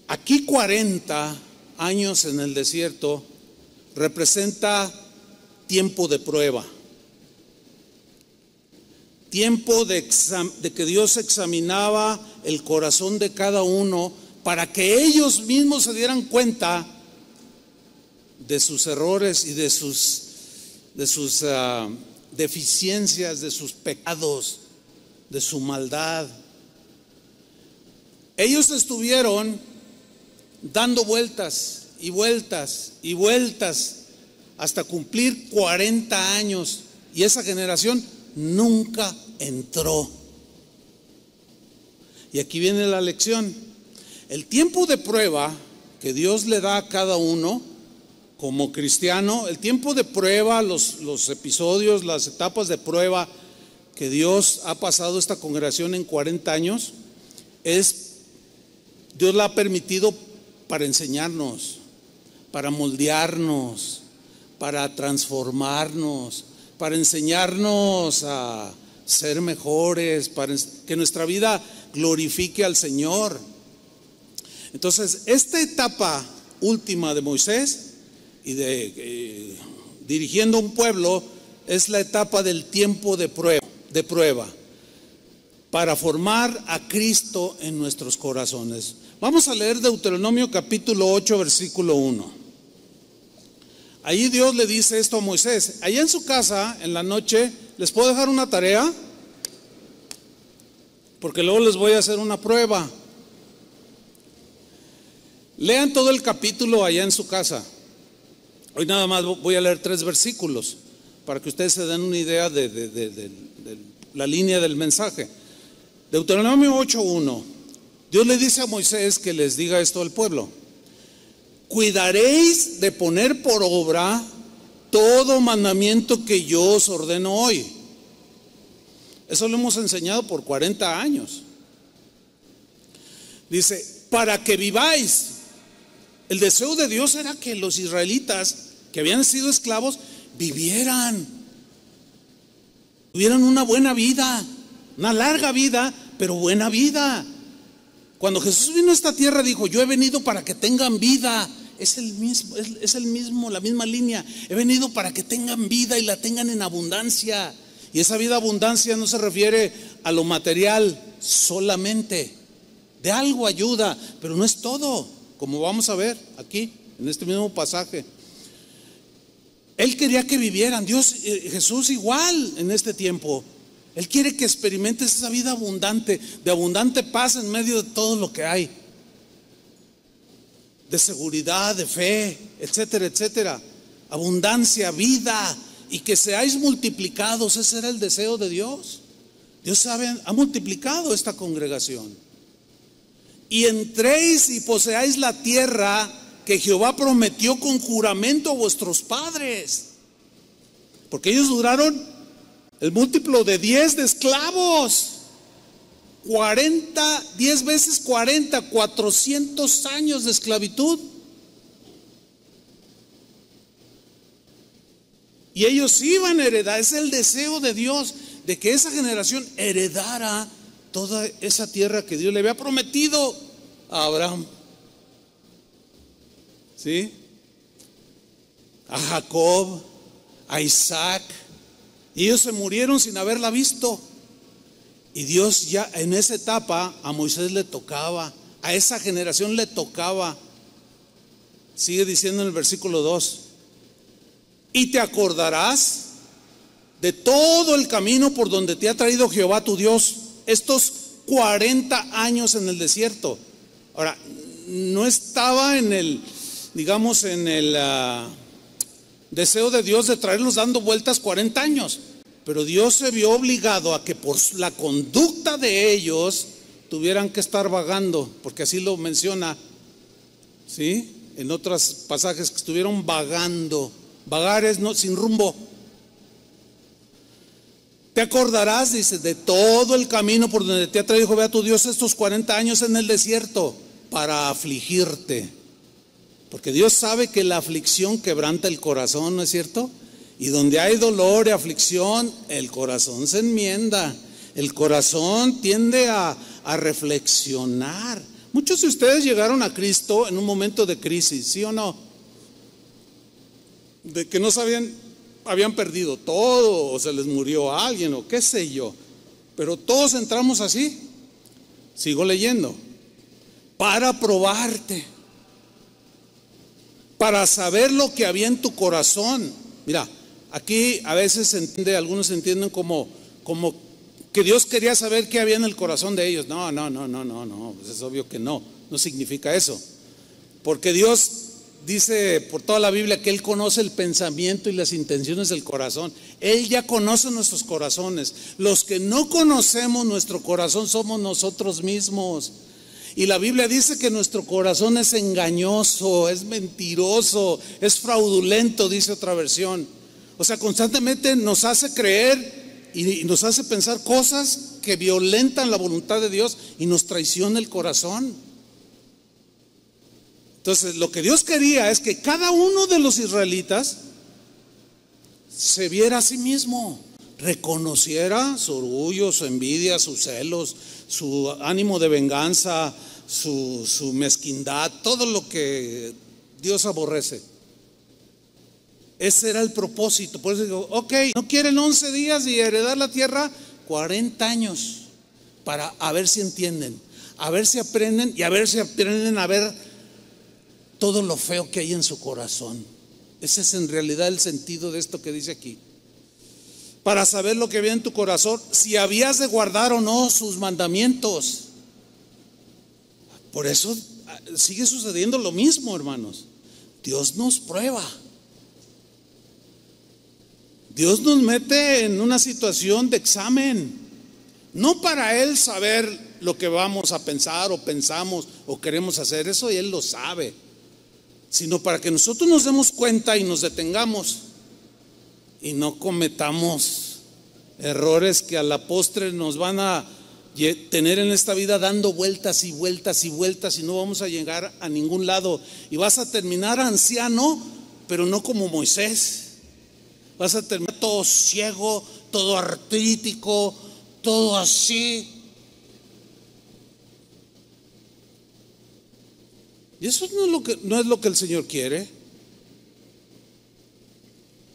Aquí 40 años en el desierto representa tiempo de prueba, tiempo de que Dios examinaba el corazón de cada uno para que ellos mismos se dieran cuenta de sus errores y de sus deficiencias, de sus pecados, de su maldad. Ellos estuvieron dando vueltas y vueltas y vueltas hasta cumplir 40 años, y esa generación nunca entró. Y aquí viene la lección. El tiempo de prueba que Dios le da a cada uno como cristiano, el tiempo de prueba, los episodios, las etapas de prueba que Dios ha pasado esta congregación en 40 años, Dios la ha permitido para enseñarnos, para moldearnos, para transformarnos, para enseñarnos a ser mejores, para que nuestra vida glorifique al Señor. Entonces, esta etapa última de Moisés y de dirigiendo un pueblo es la etapa del tiempo de prueba para formar a Cristo en nuestros corazones. Vamos a leer Deuteronomio capítulo 8, versículo 1. Ahí Dios le dice esto a Moisés. Allá en su casa, en la noche, ¿les puedo dejar una tarea? Porque luego les voy a hacer una prueba. Lean todo el capítulo allá en su casa. Hoy nada más voy a leer 3 versículos para que ustedes se den una idea de la línea del mensaje. Deuteronomio 8:1. Dios le dice a Moisés que les diga esto al pueblo: cuidaréis de poner por obra todo mandamiento que yo os ordeno hoy. Eso lo hemos enseñado por 40 años. Dice, para que viváis. El deseo de Dios era que los israelitas que habían sido esclavos vivieran, tuvieran una buena vida, una larga vida, pero buena vida. Cuando Jesús vino a esta tierra dijo: yo he venido para que tengan vida. Es el mismo, la misma línea. He venido para que tengan vida y la tengan en abundancia. Y esa vida abundancia no se refiere a lo material solamente. De algo ayuda, pero no es todo, como vamos a ver aquí en este mismo pasaje. Él quería que vivieran. Jesús igual en este tiempo. Él quiere que experimentes esa vida abundante, de abundante paz en medio de todo lo que hay, de seguridad, de fe, etcétera, etcétera. Abundancia, vida, y que seáis multiplicados. Ese era el deseo de Dios. Dios ha multiplicado esta congregación. Y entréis y poseáis la tierra que Jehová prometió con juramento a vuestros padres. Porque ellos duraron el múltiplo de 10 de esclavos. 10 veces 40, 400 años de esclavitud. Y ellos iban a heredar. Es el deseo de Dios, de que esa generación heredara toda esa tierra que Dios le había prometido a Abraham, ¿sí? A Jacob, a Isaac. Y ellos se murieron sin haberla visto. Y Dios ya en esa etapa a Moisés le tocaba, a esa generación le tocaba. Sigue diciendo en el versículo 2: y te acordarás de todo el camino por donde te ha traído Jehová tu Dios estos 40 años en el desierto. Ahora, no estaba en el, deseo de Dios de traerlos dando vueltas 40 años. pero Dios se vio obligado a que por la conducta de ellos tuvieran que estar vagando, porque así lo menciona, ¿sí? En otros pasajes, que estuvieron vagando. Vagar es no, sin rumbo. Te acordarás, dice, de todo el camino por donde te ha traído Jehová tu Dios estos 40 años en el desierto, para afligirte. Porque Dios sabe que la aflicción quebranta el corazón, ¿no es cierto? Y donde hay dolor y aflicción, el corazón se enmienda. El corazón tiende a reflexionar. Muchos de ustedes llegaron a Cristo en un momento de crisis, ¿sí o no? De que no sabían, habían perdido todo, o se les murió a alguien, o qué sé yo. Pero todos entramos así. Sigo leyendo. Para probarte, para saber lo que había en tu corazón. Mira, aquí a veces se entiende, algunos entienden como que Dios quería saber qué había en el corazón de ellos. No, pues es obvio que no significa eso. Porque Dios dice por toda la Biblia que Él conoce el pensamiento y las intenciones del corazón. Él ya conoce nuestros corazones. Los que no conocemos nuestro corazón somos nosotros mismos. Y la Biblia dice que nuestro corazón es engañoso, es mentiroso, es fraudulento, dice otra versión. O sea, constantemente nos hace creer y nos hace pensar cosas que violentan la voluntad de Dios y nos traiciona el corazón. Entonces, lo que Dios quería es que cada uno de los israelitas se viera a sí mismo, reconociera su orgullo, su envidia, sus celos, su ánimo de venganza, su mezquindad, todo lo que Dios aborrece. Ese era el propósito. Por eso digo, ok, no quieren 11 días y heredar la tierra, 40 años para a ver si entienden, a ver si aprenden y a ver si aprenden a ver todo lo feo que hay en su corazón. Ese es en realidad el sentido de esto que dice aquí. Para saber lo que había en tu corazón, si habías de guardar o no sus mandamientos. Por eso sigue sucediendo lo mismo, hermanos. Dios nos prueba. Dios nos mete en una situación de examen. No para Él saber lo que vamos a pensar o pensamos o queremos hacer, eso Él lo sabe. Sino para que nosotros nos demos cuenta y nos detengamos y no cometamos errores que a la postre nos van a tener en esta vida dando vueltas y vueltas y vueltas y no vamos a llegar a ningún lado. Y vas a terminar anciano, pero no como Moisés. Vas a terminar todo ciego, todo artrítico, todo así. Y eso no es lo que el Señor quiere.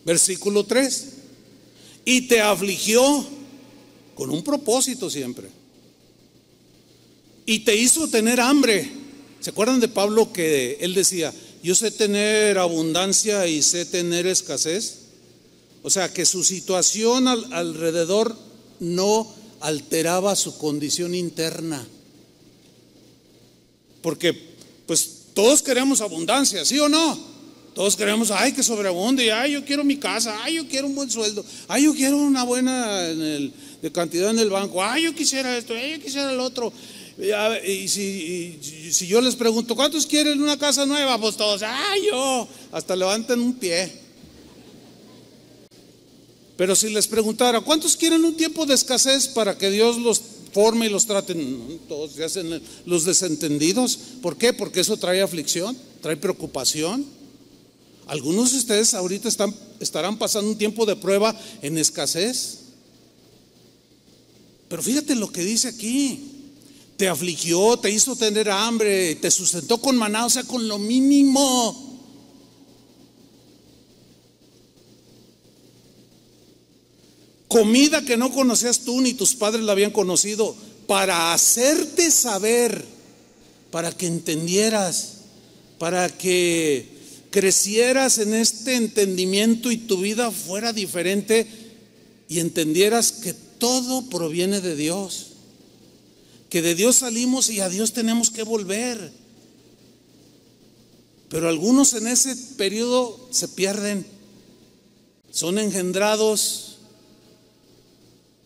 Versículo 3. Y te afligió con un propósito siempre. Y te hizo tener hambre. ¿Se acuerdan de Pablo que él decía, yo sé tener abundancia y sé tener escasez? O sea, que su situación alrededor no alteraba su condición interna. Porque pues todos queremos abundancia, ¿sí o no? Todos queremos, ay, que sobreabunde, ay, yo quiero mi casa, ay, yo quiero un buen sueldo, ay, yo quiero una buena de cantidad en el banco, ay, yo quisiera esto, ay, yo quisiera el otro. Y si yo les pregunto, ¿cuántos quieren una casa nueva? Pues todos, ay, yo, hasta levanten un pie. Pero si les preguntara, ¿cuántos quieren un tiempo de escasez para que Dios los forme y los traten? Todos se hacen los desentendidos. ¿Por qué? Porque eso trae aflicción, trae preocupación. Algunos de ustedes ahorita estarán pasando un tiempo de prueba en escasez. Pero fíjate lo que dice aquí. Te afligió, te hizo tener hambre, te sustentó con maná, o sea, con lo mínimo. Comida que no conocías tú ni tus padres la habían conocido, para hacerte saber, para que entendieras, para que crecieras en este entendimiento y tu vida fuera diferente y entendieras que todo proviene de Dios, que de Dios salimos y a Dios tenemos que volver. Pero algunos en ese periodo se pierden, son engendrados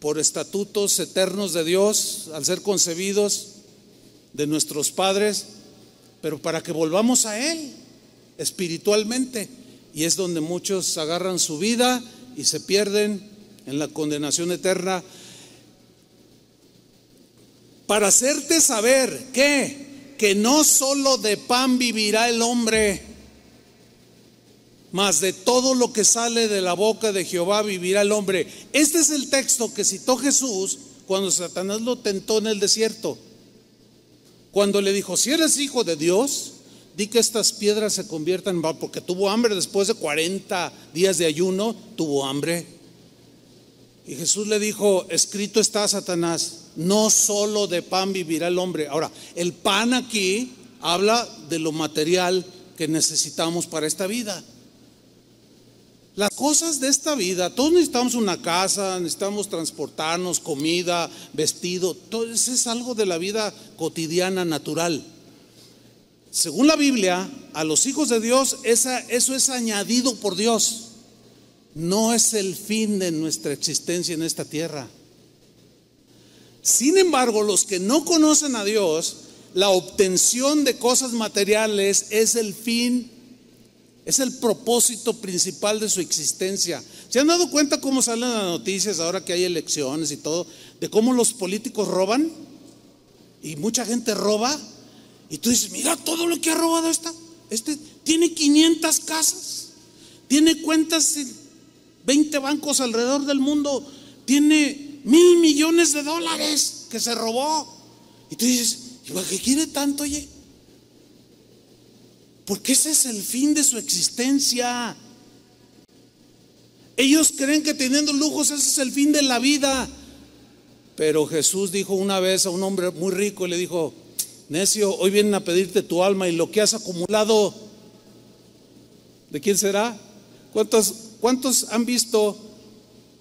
por estatutos eternos de Dios al ser concebidos de nuestros padres, pero para que volvamos a Él espiritualmente. Y es donde muchos agarran su vida y se pierden en la condenación eterna. Para hacerte saber que no solo de pan vivirá el hombre, mas de todo lo que sale de la boca de Jehová vivirá el hombre. Este es el texto que citó Jesús cuando Satanás lo tentó en el desierto. Cuando le dijo: si eres hijo de Dios, di que estas piedras se conviertan en pan, porque tuvo hambre después de 40 días de ayuno, tuvo hambre. Y Jesús le dijo: escrito está, Satanás, no solo de pan vivirá el hombre. Ahora, el pan aquí habla de lo material que necesitamos para esta vida. Las cosas de esta vida, todos necesitamos una casa, necesitamos transportarnos, comida, vestido, todo eso es algo de la vida cotidiana, natural. Según la Biblia, a los hijos de Dios eso es añadido por Dios. No es el fin de nuestra existencia en esta tierra. Sin embargo, los que no conocen a Dios, la obtención de cosas materiales es el fin, es el propósito principal de su existencia. ¿Se han dado cuenta cómo salen las noticias ahora que hay elecciones y todo? De cómo los políticos roban y mucha gente roba. Y tú dices: mira todo lo que ha robado este tiene 500 casas, tiene cuentas en 20 bancos alrededor del mundo, tiene $1,000 millones que se robó. Y tú dices: ¿qué quiere tanto, oye? Porque ese es el fin de su existencia. Ellos creen que teniendo lujos ese es el fin de la vida. Pero Jesús dijo una vez a un hombre muy rico y le dijo: necio, hoy vienen a pedirte tu alma y lo que has acumulado, ¿de quién será? ¿Cuántos han visto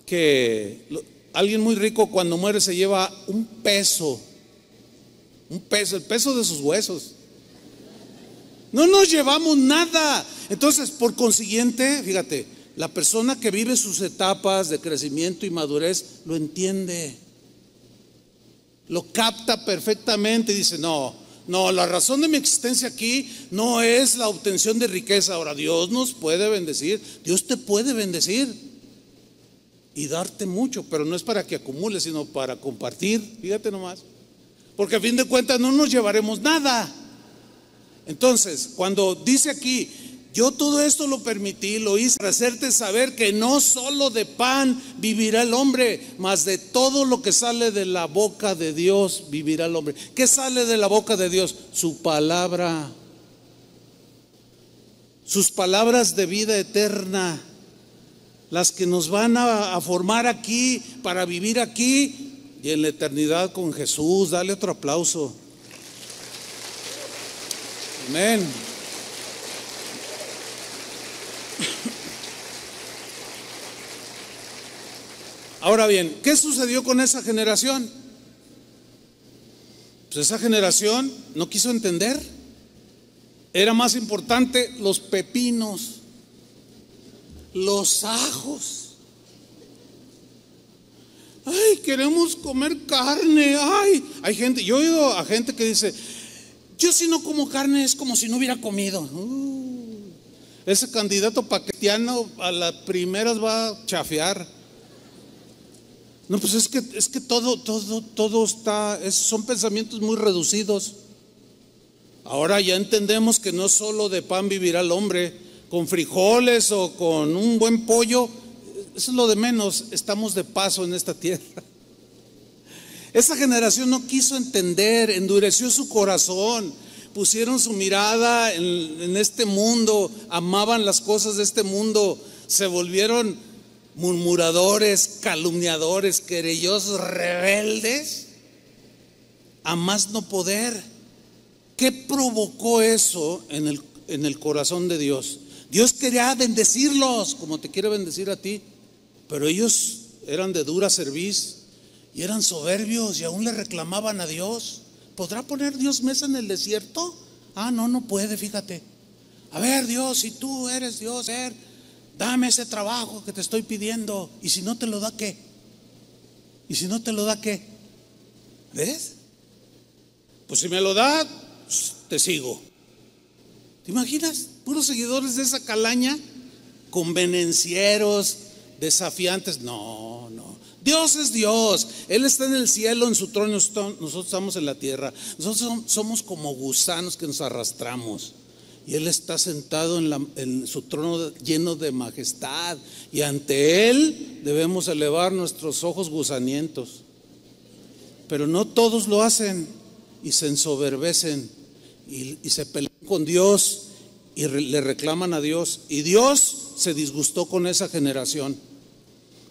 que alguien muy rico cuando muere se lleva un peso, el peso de sus huesos? No nos llevamos nada. Entonces, por consiguiente, fíjate, la persona que vive sus etapas de crecimiento y madurez lo entiende, lo capta perfectamente y dice: no, la razón de mi existencia aquí no es la obtención de riqueza. Ahora, Dios nos puede bendecir, Dios te puede bendecir y darte mucho, pero no es para que acumules, sino para compartir. Fíjate nomás, porque a fin de cuentas no nos llevaremos nada. Entonces, cuando dice aquí: yo todo esto lo permití, lo hice para hacerte saber que no solo de pan vivirá el hombre, mas de todo lo que sale de la boca de Dios vivirá el hombre. ¿Qué sale de la boca de Dios? Su palabra, sus palabras de vida eterna, las que nos van a formar aquí para vivir aquí y en la eternidad con Jesús. Dale otro aplauso. Amén. Ahora bien, ¿qué sucedió con esa generación? Pues esa generación no quiso entender. Era más importante los pepinos, los ajos. Ay, queremos comer carne. Ay, hay gente, yo he oído a gente que dice: yo si no como carne es como si no hubiera comido. Ese candidato paquetiano a las primeras va a chafear. No, pues es que todo está, son pensamientos muy reducidos. Ahora ya entendemos que no solo de pan vivirá el hombre, con frijoles o con un buen pollo, eso es lo de menos. Estamos de paso en esta tierra. Esa generación no quiso entender, endureció su corazón, pusieron su mirada en este mundo, amaban las cosas de este mundo, se volvieron murmuradores, calumniadores, querellosos, rebeldes, a más no poder. ¿Qué provocó eso en el corazón de Dios? Dios quería bendecirlos como te quiere bendecir a ti, pero ellos eran de dura cerviz y eran soberbios y aún le reclamaban a Dios. ¿Podrá poner Dios mesa en el desierto? No puede, fíjate. A ver, Dios, si tú eres Dios, dame ese trabajo que te estoy pidiendo. Y si no te lo da, ¿qué? ¿Y si no te lo da qué? ¿Ves? Pues si me lo da, pues, te sigo. ¿Te imaginas? Puros seguidores de esa calaña, convenencieros, desafiantes. No, no. Dios es Dios. Él está en el cielo, en su trono. Nosotros estamos en la tierra. Nosotros somos como gusanos que nos arrastramos. Y Él está sentado en su trono lleno de majestad. Y ante Él debemos elevar nuestros ojos gusanientos. Pero no todos lo hacen y se ensoberbecen y se pelean con Dios y le reclaman a Dios. Y Dios se disgustó con esa generación.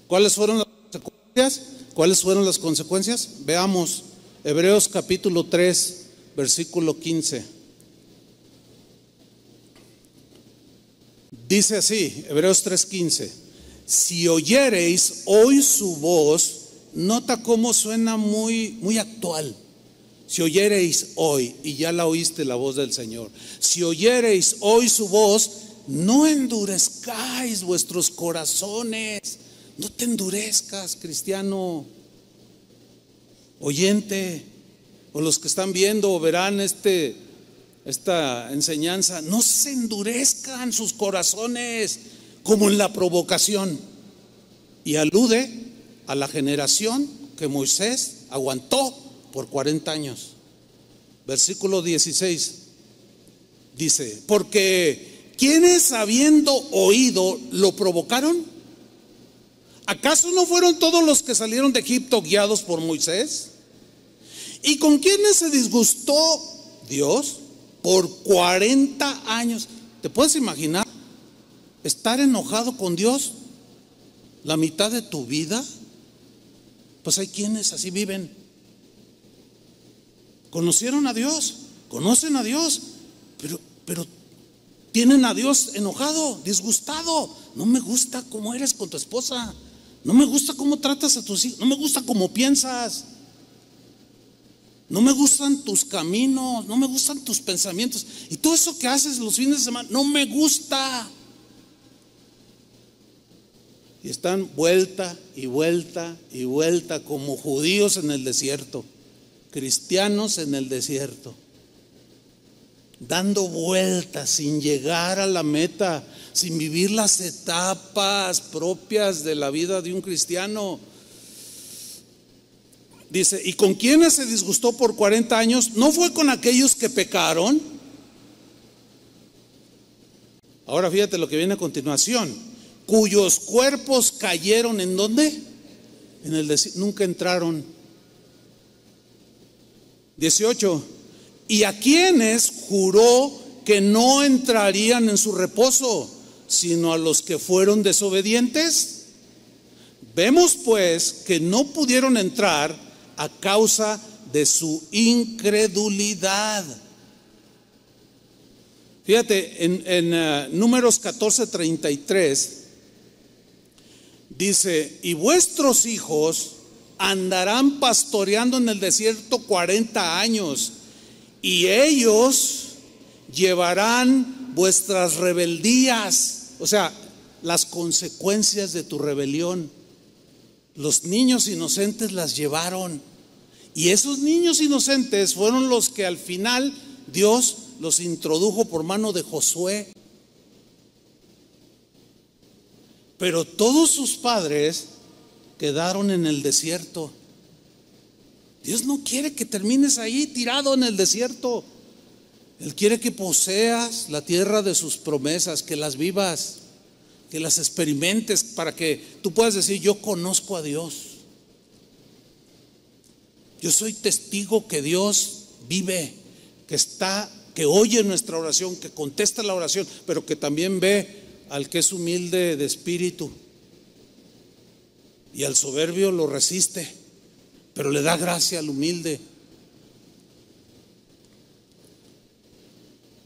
¿Cuáles fueron las consecuencias? ¿Cuáles fueron las consecuencias? Veamos Hebreos capítulo 3, versículo 15. Dice así, Hebreos 3:15: si oyereis hoy su voz. Nota cómo suena muy actual. Si oyereis hoy, y ya la oíste la voz del Señor. Si oyereis hoy su voz, no endurezcáis vuestros corazones. No te endurezcas, cristiano, oyente, o los que están viendo o verán esta enseñanza. No se endurezcan sus corazones como en la provocación. Y alude a la generación que Moisés aguantó por 40 años. Versículo 16 dice: porque ¿quiénes habiendo oído lo provocaron? ¿Acaso no fueron todos los que salieron de Egipto guiados por Moisés? ¿Y con quiénes se disgustó Dios? Por 40 años. ¿Te puedes imaginar estar enojado con Dios la mitad de tu vida? Pues hay quienes así viven. Conocieron a Dios, conocen a Dios, pero tienen a Dios enojado, disgustado. No me gusta cómo eres con tu esposa, no me gusta cómo tratas a tus hijos, no me gusta cómo piensas, no me gustan tus caminos, no me gustan tus pensamientos, y todo eso que haces los fines de semana no me gusta. Y están vuelta y vuelta y vuelta como judíos en el desierto, cristianos en el desierto, dando vueltas sin llegar a la meta, sin vivir las etapas propias de la vida de un cristiano. Dice: ¿y con quiénes se disgustó por 40 años? ¿No fue con aquellos que pecaron? Ahora fíjate lo que viene a continuación: cuyos cuerpos cayeron ¿en dónde? En el desierto, nunca entraron. 18: y a quienes juró que no entrarían en su reposo, sino a los que fueron desobedientes. Vemos pues que no pudieron entrar a causa de su incredulidad. Fíjate, en Números 14:33 dice: y vuestros hijos andarán pastoreando en el desierto 40 años, y ellos llevarán vuestras rebeldías, o sea, las consecuencias de tu rebelión. Los niños inocentes las llevaron, y esos niños inocentes fueron los que al final Dios los introdujo por mano de Josué. Pero todos sus padres quedaron en el desierto. Dios no quiere que termines ahí tirado en el desierto. Él quiere que poseas la tierra de sus promesas, que las vivas, que las experimentes, para que tú puedas decir: yo conozco a Dios, yo soy testigo que Dios vive, que oye nuestra oración, que contesta la oración, pero que también ve al que es humilde de espíritu, y al soberbio lo resiste, pero le da gracia al humilde.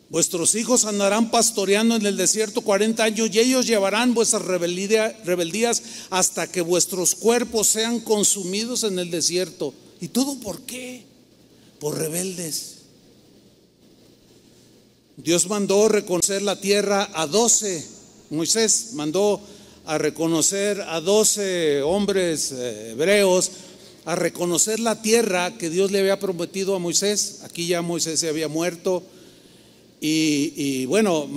Vuestros hijos andarán pastoreando en el desierto 40 años, y ellos llevarán vuestras rebeldías hasta que vuestros cuerpos sean consumidos en el desierto. ¿Y todo por qué? Por rebeldes. Dios mandó reconocer la tierra a 12. Moisés mandó a reconocer a 12 hombres hebreos a reconocer la tierra que Dios le había prometido a Moisés. Aquí ya Moisés se había muerto y bueno,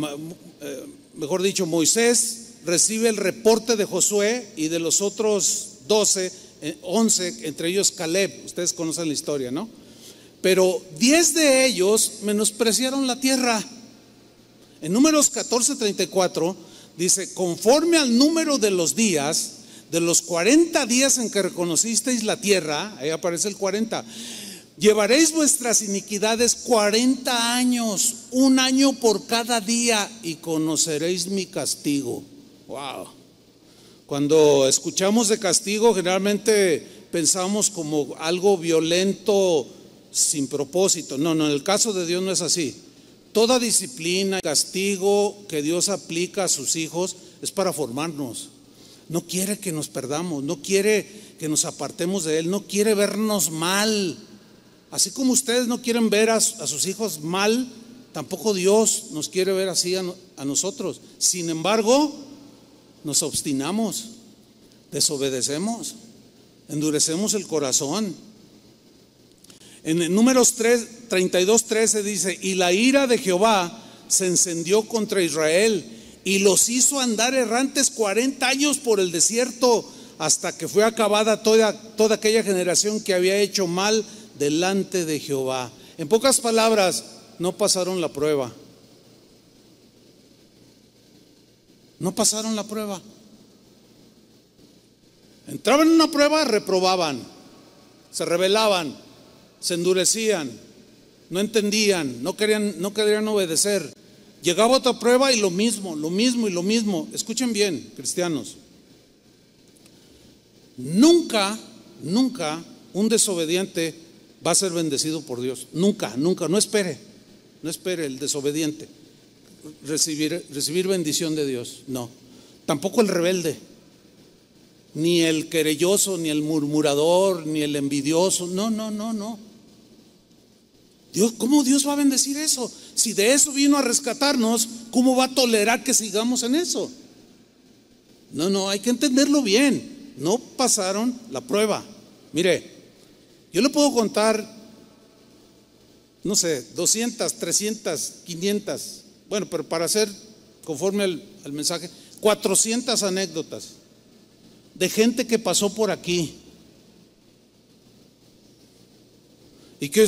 mejor dicho, Moisés recibe el reporte de Josué y de los otros 11, entre ellos Caleb. Ustedes conocen la historia, ¿no? Pero 10 de ellos menospreciaron la tierra. En Números 14:34 dice: conforme al número de los días, de los 40 días en que reconocisteis la tierra, ahí aparece el 40, llevaréis vuestras iniquidades 40 años, un año por cada día, y conoceréis mi castigo. Wow. Cuando escuchamos de castigo, generalmente pensamos como algo violento, sin propósito. No, en el caso de Dios no es así. Toda disciplina, castigo que Dios aplica a sus hijos es para formarnos. No quiere que nos perdamos, no quiere que nos apartemos de Él, no quiere vernos mal. Así como ustedes no quieren ver a sus hijos mal, tampoco Dios nos quiere ver así a nosotros. Sin embargo, nos obstinamos, desobedecemos, endurecemos el corazón. En Números 32:13 dice: y la ira de Jehová se encendió contra Israel y los hizo andar errantes 40 años por el desierto, hasta que fue acabada toda aquella generación que había hecho mal delante de Jehová. En pocas palabras, no pasaron la prueba. No pasaron la prueba. Entraban en una prueba, reprobaban, se rebelaban, se endurecían, no entendían, no querían obedecer. Llegaba otra prueba y lo mismo. Escuchen bien, cristianos. Nunca un desobediente va a ser bendecido por Dios. Nunca. No espere el desobediente recibir bendición de Dios. No. Tampoco el rebelde, ni el querelloso, ni el murmurador, ni el envidioso. No. Dios, ¿cómo Dios va a bendecir eso? Si de eso vino a rescatarnos, ¿cómo va a tolerar que sigamos en eso? No, hay que entenderlo bien. No pasaron la prueba. Mire, yo le puedo contar, no sé, 200, 300, 500, bueno, pero para hacer conforme al mensaje, 400 anécdotas de gente que pasó por aquí y que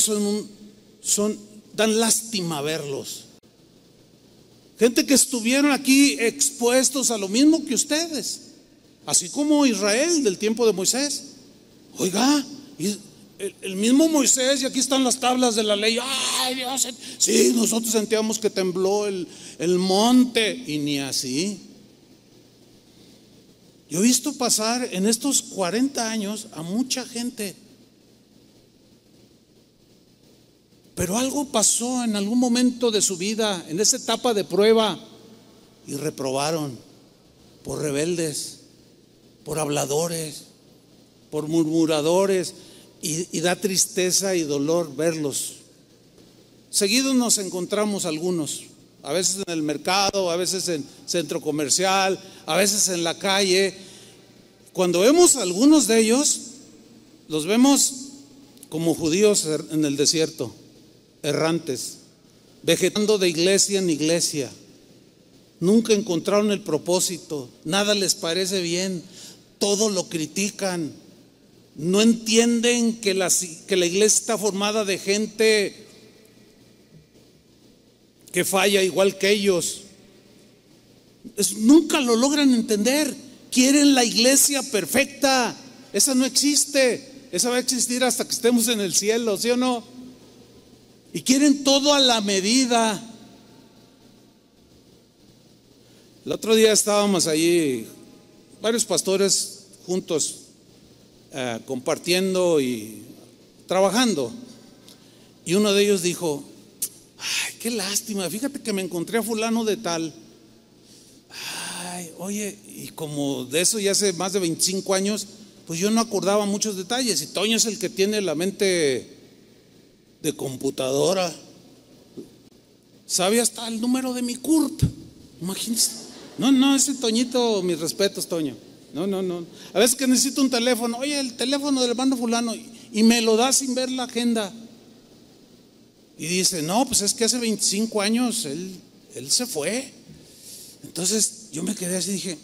dan lástima verlos. Gente que estuvieron aquí expuestos a lo mismo que ustedes, así como Israel del tiempo de Moisés. Oiga, el mismo Moisés, y aquí están las tablas de la ley. Ay, Dios, sí, nosotros sentíamos que tembló el monte, y ni así. Yo he visto pasar en estos 40 años a mucha gente, pero algo pasó en algún momento de su vida, en esa etapa de prueba, y reprobaron por rebeldes, por habladores, por murmuradores, y da tristeza y dolor verlos. Seguido nos encontramos algunos, a veces en el mercado, a veces en centro comercial, a veces en la calle. Cuando vemos a algunos de ellos, los vemos como judíos en el desierto, errantes, vegetando de iglesia en iglesia. Nunca encontraron el propósito, nada les parece bien, todo lo critican. No entienden que la iglesia está formada de gente que falla igual que ellos. Nunca lo logran entender. Quieren la iglesia perfecta. Esa no existe. Esa va a existir hasta que estemos en el cielo, ¿sí o no? Y quieren todo a la medida. El otro día estábamos allí, varios pastores juntos, compartiendo y trabajando, y uno de ellos dijo: ay, qué lástima, fíjate que me encontré a fulano de tal. Ay, oye, y como de eso ya hace más de 25 años, pues yo no acordaba muchos detalles, y Toño es el que tiene la mente de computadora, sabe hasta el número de mi CURP, imagínense. No, ese Toñito, mis respetos, Toño, No. A veces que necesito un teléfono, oye, el teléfono del hermano fulano, y me lo da sin ver la agenda. Y dice, no, pues es que hace 25 años él se fue. Entonces yo me quedé así y dije,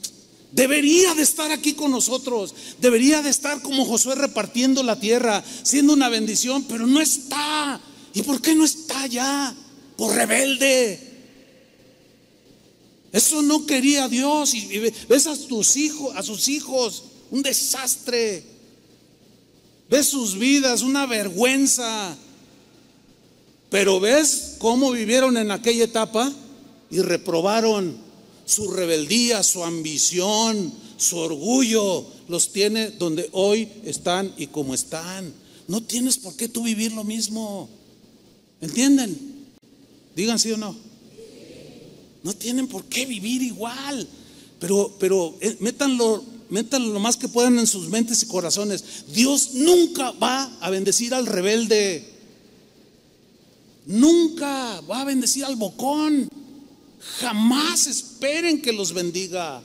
debería de estar aquí con nosotros, debería de estar como Josué repartiendo la tierra, siendo una bendición, pero no está. ¿Y por qué no está ya? Por rebelde. Eso no quería Dios. Y ves a tus hijos, a sus hijos, un desastre. Ves sus vidas, una vergüenza. Pero ves cómo vivieron en aquella etapa y reprobaron. Su rebeldía, su ambición, su orgullo los tiene donde hoy están y como están. No tienes por qué tú vivir lo mismo. ¿Entienden? Digan sí o no. No tienen por qué vivir igual. Pero métanlo lo más que puedan en sus mentes y corazones. Dios nunca va a bendecir al rebelde. Nunca va a bendecir al bocón. Jamás esperen que los bendiga.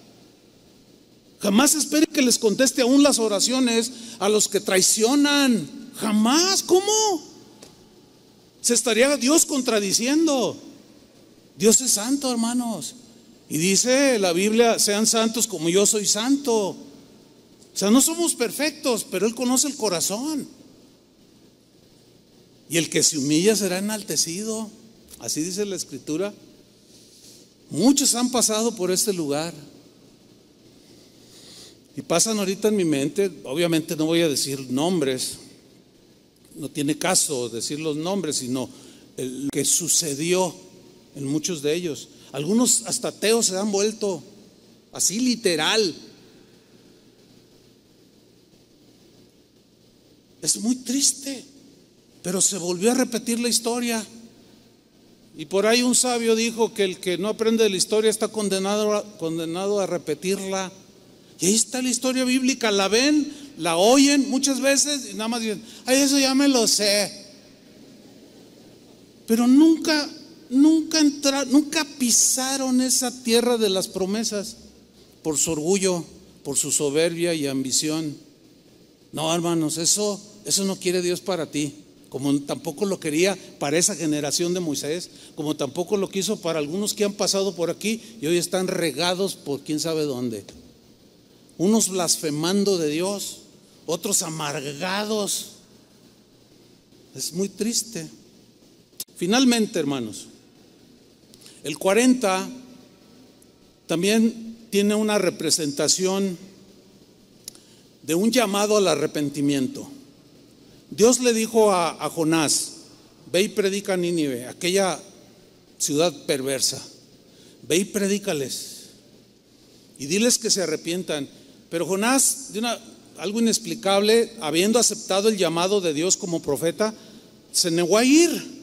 Jamás esperen que les conteste aún las oraciones a los que traicionan. Jamás. ¿Cómo? Se estaría Dios contradiciendo. Dios es santo, hermanos. Y dice la Biblia, sean santos como yo soy santo. O sea, no somos perfectos, pero Él conoce el corazón. Y el que se humilla será enaltecido. Así dice la Escritura. Muchos han pasado por este lugar y pasan ahorita en mi mente. Obviamente no voy a decir nombres, no tiene caso decir los nombres, sino el que sucedió en muchos de ellos. Algunos hasta ateos se han vuelto, así literal. Es muy triste, pero se volvió a repetir la historia. Y por ahí un sabio dijo que el que no aprende de la historia está condenado a repetirla. Y ahí está la historia bíblica, la ven, la oyen muchas veces y nada más dicen, ay, eso ya me lo sé. Pero nunca pisaron esa tierra de las promesas por su orgullo, por su soberbia y ambición. No, hermanos, eso no quiere Dios para ti. Como tampoco lo quería para esa generación de Moisés, como tampoco lo quiso para algunos que han pasado por aquí y hoy están regados por quién sabe dónde. Unos blasfemando de Dios, otros amargados. Es muy triste. Finalmente, hermanos, el 40 también tiene una representación de un llamado al arrepentimiento. Dios le dijo a Jonás, ve y predica a Nínive, aquella ciudad perversa. Ve y predícales y diles que se arrepientan. Pero Jonás, algo inexplicable, habiendo aceptado el llamado de Dios como profeta, se negó a ir.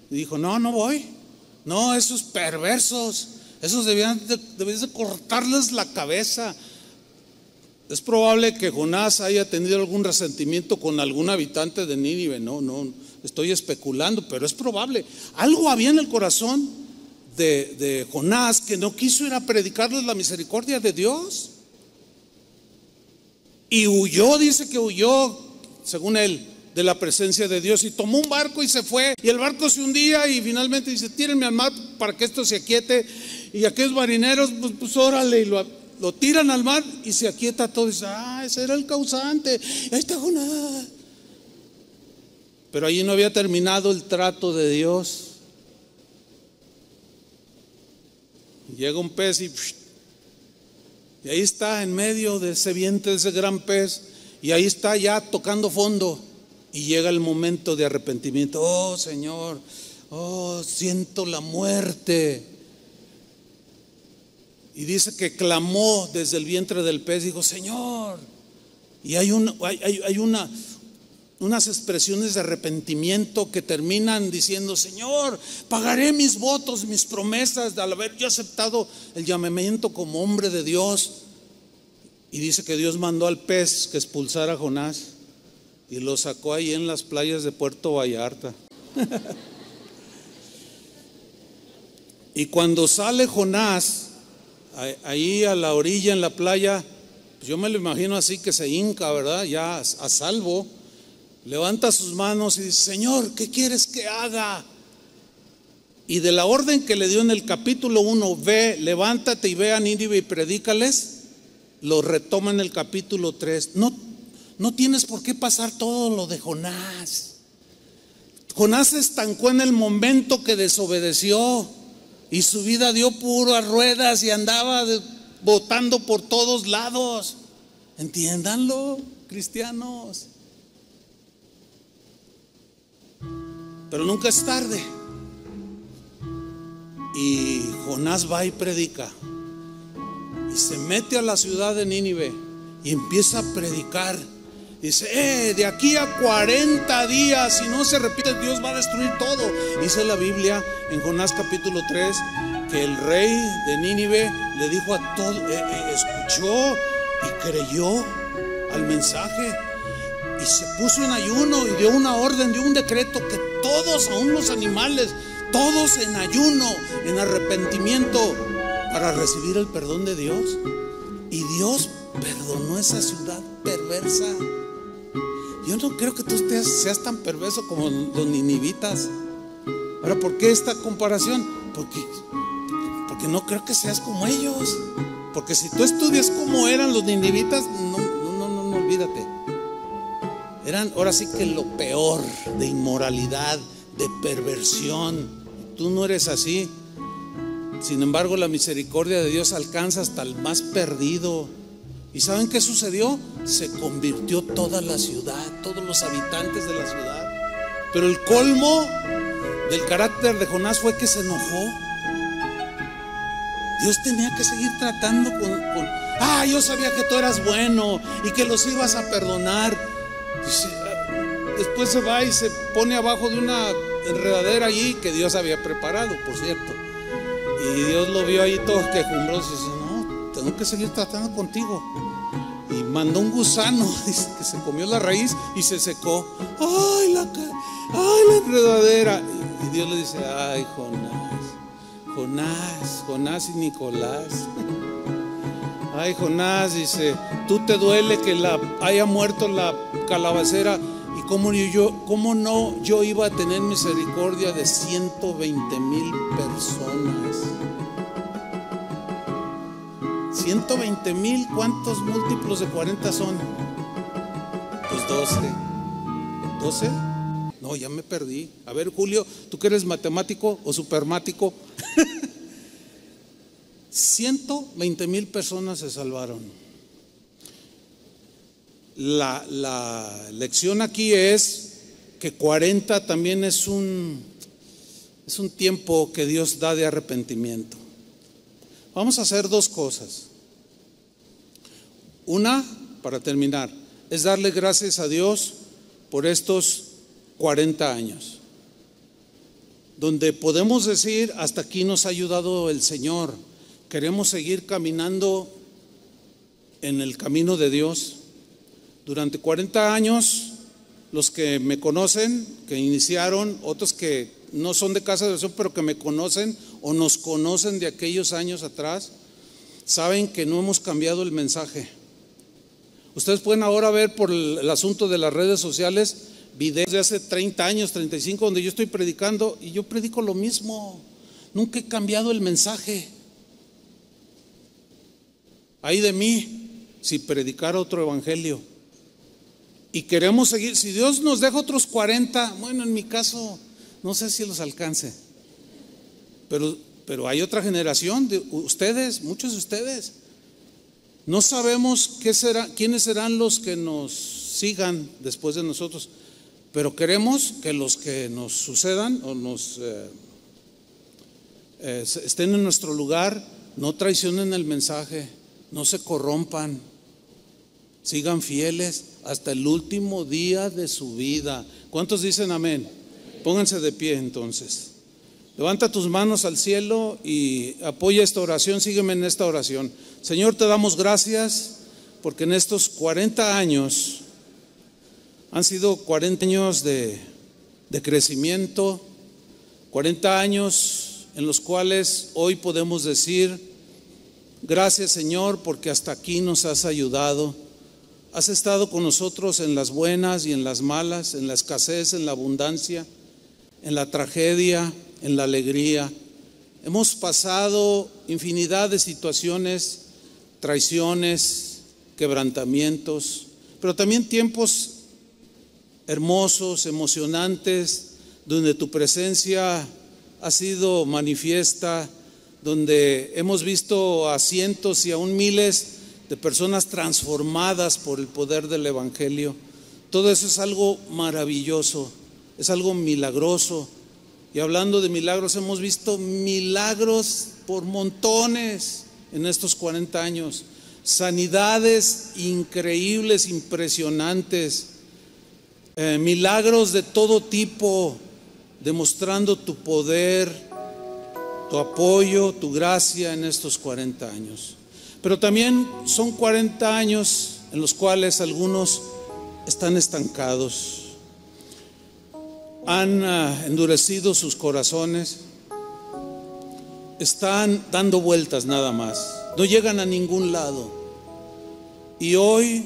Y dijo, no voy. No, esos perversos, esos debían de cortarles la cabeza. Es probable que Jonás haya tenido algún resentimiento con algún habitante de Nínive. No, estoy especulando, pero es probable. Algo había en el corazón de Jonás que no quiso ir a predicarles la misericordia de Dios. Y huyó, dice que huyó, según él, de la presencia de Dios, y tomó un barco y se fue. Y el barco se hundía y finalmente dice, tírenme al mar para que esto se aquiete. Y aquellos marineros, pues órale, y lo tiran al mar y se aquieta todo. Y dice, ese era el causante. Ahí está Jonás. Pero allí no había terminado el trato de Dios. Llega un pez y ahí está en medio de ese vientre, de ese gran pez. Y ahí está ya tocando fondo. Y llega el momento de arrepentimiento. Oh Señor, siento la muerte. Y dice que clamó desde el vientre del pez, dijo, Señor. Y hay unas expresiones de arrepentimiento que terminan diciendo, Señor, pagaré mis votos, mis promesas de al haber yo aceptado el llamamiento como hombre de Dios. Y dice que Dios mandó al pez que expulsara a Jonás y lo sacó ahí en las playas de Puerto Vallarta. Y cuando sale Jonás ahí a la orilla en la playa, Yo me lo imagino así, que se hinca, ¿verdad? Ya a salvo, levanta sus manos y dice: Señor, ¿qué quieres que haga? Y de la orden que le dio en el capítulo 1, ve, levántate y ve a Nínive y predícales, lo retoma en el capítulo 3. No tienes por qué pasar todo lo de Jonás. Jonás se estancó en el momento que desobedeció y su vida dio puras ruedas y andaba botando por todos lados. Entiéndanlo, cristianos. Pero nunca es tarde. Y Jonás va y predica. Y se mete a la ciudad de Nínive y empieza a predicar. Dice: de aquí a 40 días, si no se repite, Dios va a destruir todo. Dice la Biblia en Jonás capítulo 3 que el rey de Nínive le dijo a todos, escuchó y creyó al mensaje. Y se puso en ayuno y dio una orden, dio un decreto que todos, aún los animales, todos en ayuno, en arrepentimiento, para recibir el perdón de Dios. Y Dios perdonó esa ciudad perversa. Yo no creo que tú seas tan perverso como los ninivitas. Ahora, ¿por qué esta comparación? Porque no creo que seas como ellos. Porque si tú estudias cómo eran los ninivitas, no, olvídate. Eran ahora sí que lo peor de inmoralidad, de perversión. Tú no eres así. Sin embargo, la misericordia de Dios alcanza hasta el más perdido. ¿Y saben qué sucedió? Se convirtió toda la ciudad, todos los habitantes de la ciudad. Pero el colmo del carácter de Jonás fue que se enojó. Dios tenía que seguir tratando yo sabía que tú eras bueno y que los ibas a perdonar. Después se va y se pone abajo de una enredadera allí que Dios había preparado, por cierto. Y Dios lo vio ahí todo quejumbroso y dice: no, tengo que seguir tratando contigo. Y mandó un gusano, dice, que se comió la raíz y se secó. ¡Ay, la enredadera! Y Dios le dice: ay, Jonás y Nicolás. Ay, Jonás, dice, tú te duele que haya muerto la calabacera. ¿Y cómo no yo iba a tener misericordia de 120,000 personas? 120,000, ¿cuántos múltiplos de 40 son? Pues 12. No, ya me perdí. A ver, Julio, ¿tú que eres matemático o supermático? 120,000 personas se salvaron. La lección aquí es que 40 también es un tiempo que Dios da de arrepentimiento. Vamos a hacer dos cosas. Una, para terminar, es darle gracias a Dios por estos 40 años, donde podemos decir: hasta aquí nos ha ayudado el Señor. Queremos seguir caminando en el camino de Dios. Durante 40 años, los que me conocen, que iniciaron, otros que no son de casa de oración, pero que me conocen o nos conocen de aquellos años atrás, saben que no hemos cambiado el mensaje. Ustedes pueden ahora ver por el asunto de las redes sociales videos de hace 30 años, 35, donde yo estoy predicando y yo predico lo mismo. Nunca he cambiado el mensaje. Ay de mí si predicara otro evangelio. Y queremos seguir. Si Dios nos deja otros 40, bueno, en mi caso no sé si los alcance, pero hay otra generación de ustedes, muchos de ustedes. No sabemos quiénes serán los que nos sigan después de nosotros, pero queremos que los que nos sucedan o estén en nuestro lugar no traicionen el mensaje, no se corrompan, sigan fieles hasta el último día de su vida. ¿Cuántos dicen amén? Pónganse de pie entonces. Levanta tus manos al cielo y apoya esta oración, sígueme en esta oración. Señor, te damos gracias porque en estos 40 años han sido 40 años de crecimiento, 40 años en los cuales hoy podemos decir Gracias, Señor, porque hasta aquí nos has ayudado. Has estado con nosotros en las buenas y en las malas, en la escasez, en la abundancia, en la tragedia, en la alegría. Hemos pasado infinidad de situaciones, traiciones, quebrantamientos, pero también tiempos hermosos, emocionantes, donde tu presencia ha sido manifiesta, donde hemos visto a cientos y aún miles de personas transformadas por el poder del Evangelio. Todo eso es algo maravilloso, es algo milagroso. Y hablando de milagros, hemos visto milagros por montones en estos 40 años. Sanidades increíbles, impresionantes. Milagros de todo tipo, demostrando tu poder, tu apoyo, tu gracia en estos 40 años. Pero también son 40 años en los cuales algunos están estancados. Han endurecido sus corazones, están dando vueltas nada más, no llegan a ningún lado. Y hoy,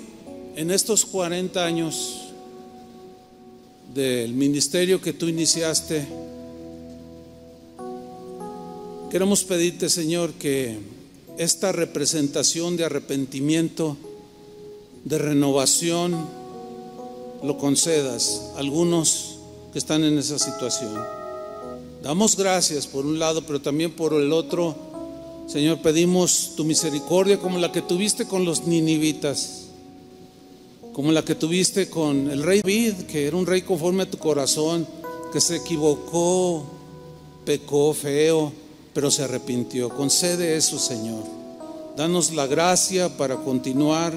en estos 40 años del ministerio que tú iniciaste, queremos pedirte, Señor, que esta representación de arrepentimiento, de renovación, lo concedas a algunos que están en esa situación. Damos gracias por un lado, pero también por el otro, Señor, pedimos tu misericordia como la que tuviste con los ninivitas, como la que tuviste con el rey David, que era un rey conforme a tu corazón, que se equivocó, pecó feo, pero se arrepintió. Concede eso, Señor. Danos la gracia para continuar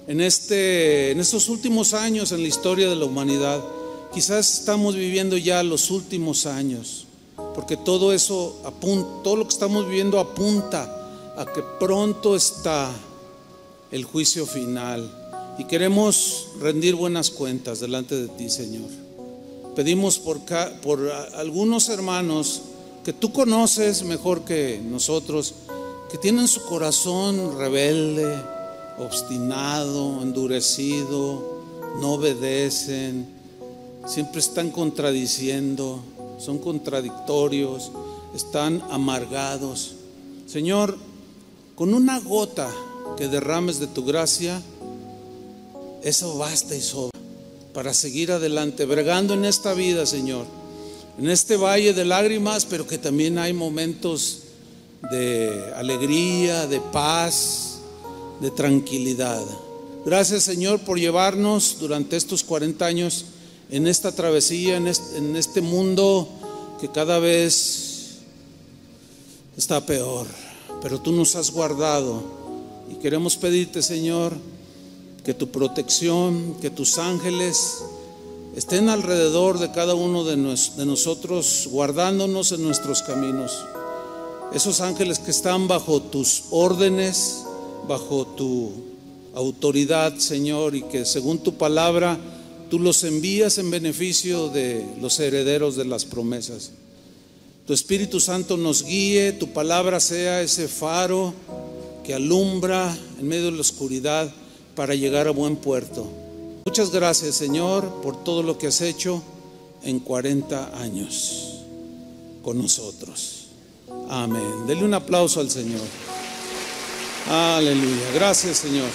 en estos últimos años en la historia de la humanidad. Quizás estamos viviendo ya los últimos años, porque todo eso todo lo que estamos viviendo apunta a que pronto está el juicio final. Y queremos rendir buenas cuentas delante de ti, Señor. Pedimos por algunos hermanos que tú conoces mejor que nosotros, que tienen su corazón rebelde, obstinado, endurecido, no obedecen, siempre están contradiciendo, son contradictorios, están amargados. Señor, con una gota que derrames de tu gracia, eso basta y sobra para seguir adelante, bregando en esta vida, Señor, en este valle de lágrimas, pero que también hay momentos de alegría, de paz, de tranquilidad. Gracias, Señor, por llevarnos durante estos 40 años en esta travesía, en este mundo que cada vez está peor, pero tú nos has guardado y queremos pedirte, Señor, que tu protección, que tus ángeles estén alrededor de cada uno de nosotros, guardándonos en nuestros caminos. Esos ángeles que están bajo tus órdenes, bajo tu autoridad, Señor, y que según tu palabra tú los envías en beneficio de los herederos de las promesas. Tu Espíritu Santo nos guíe, tu palabra sea ese faro que alumbra en medio de la oscuridad para llegar a buen puerto. Muchas gracias, Señor, por todo lo que has hecho en 40 años con nosotros. Amén. Dele un aplauso al Señor. Aleluya. Gracias, Señor.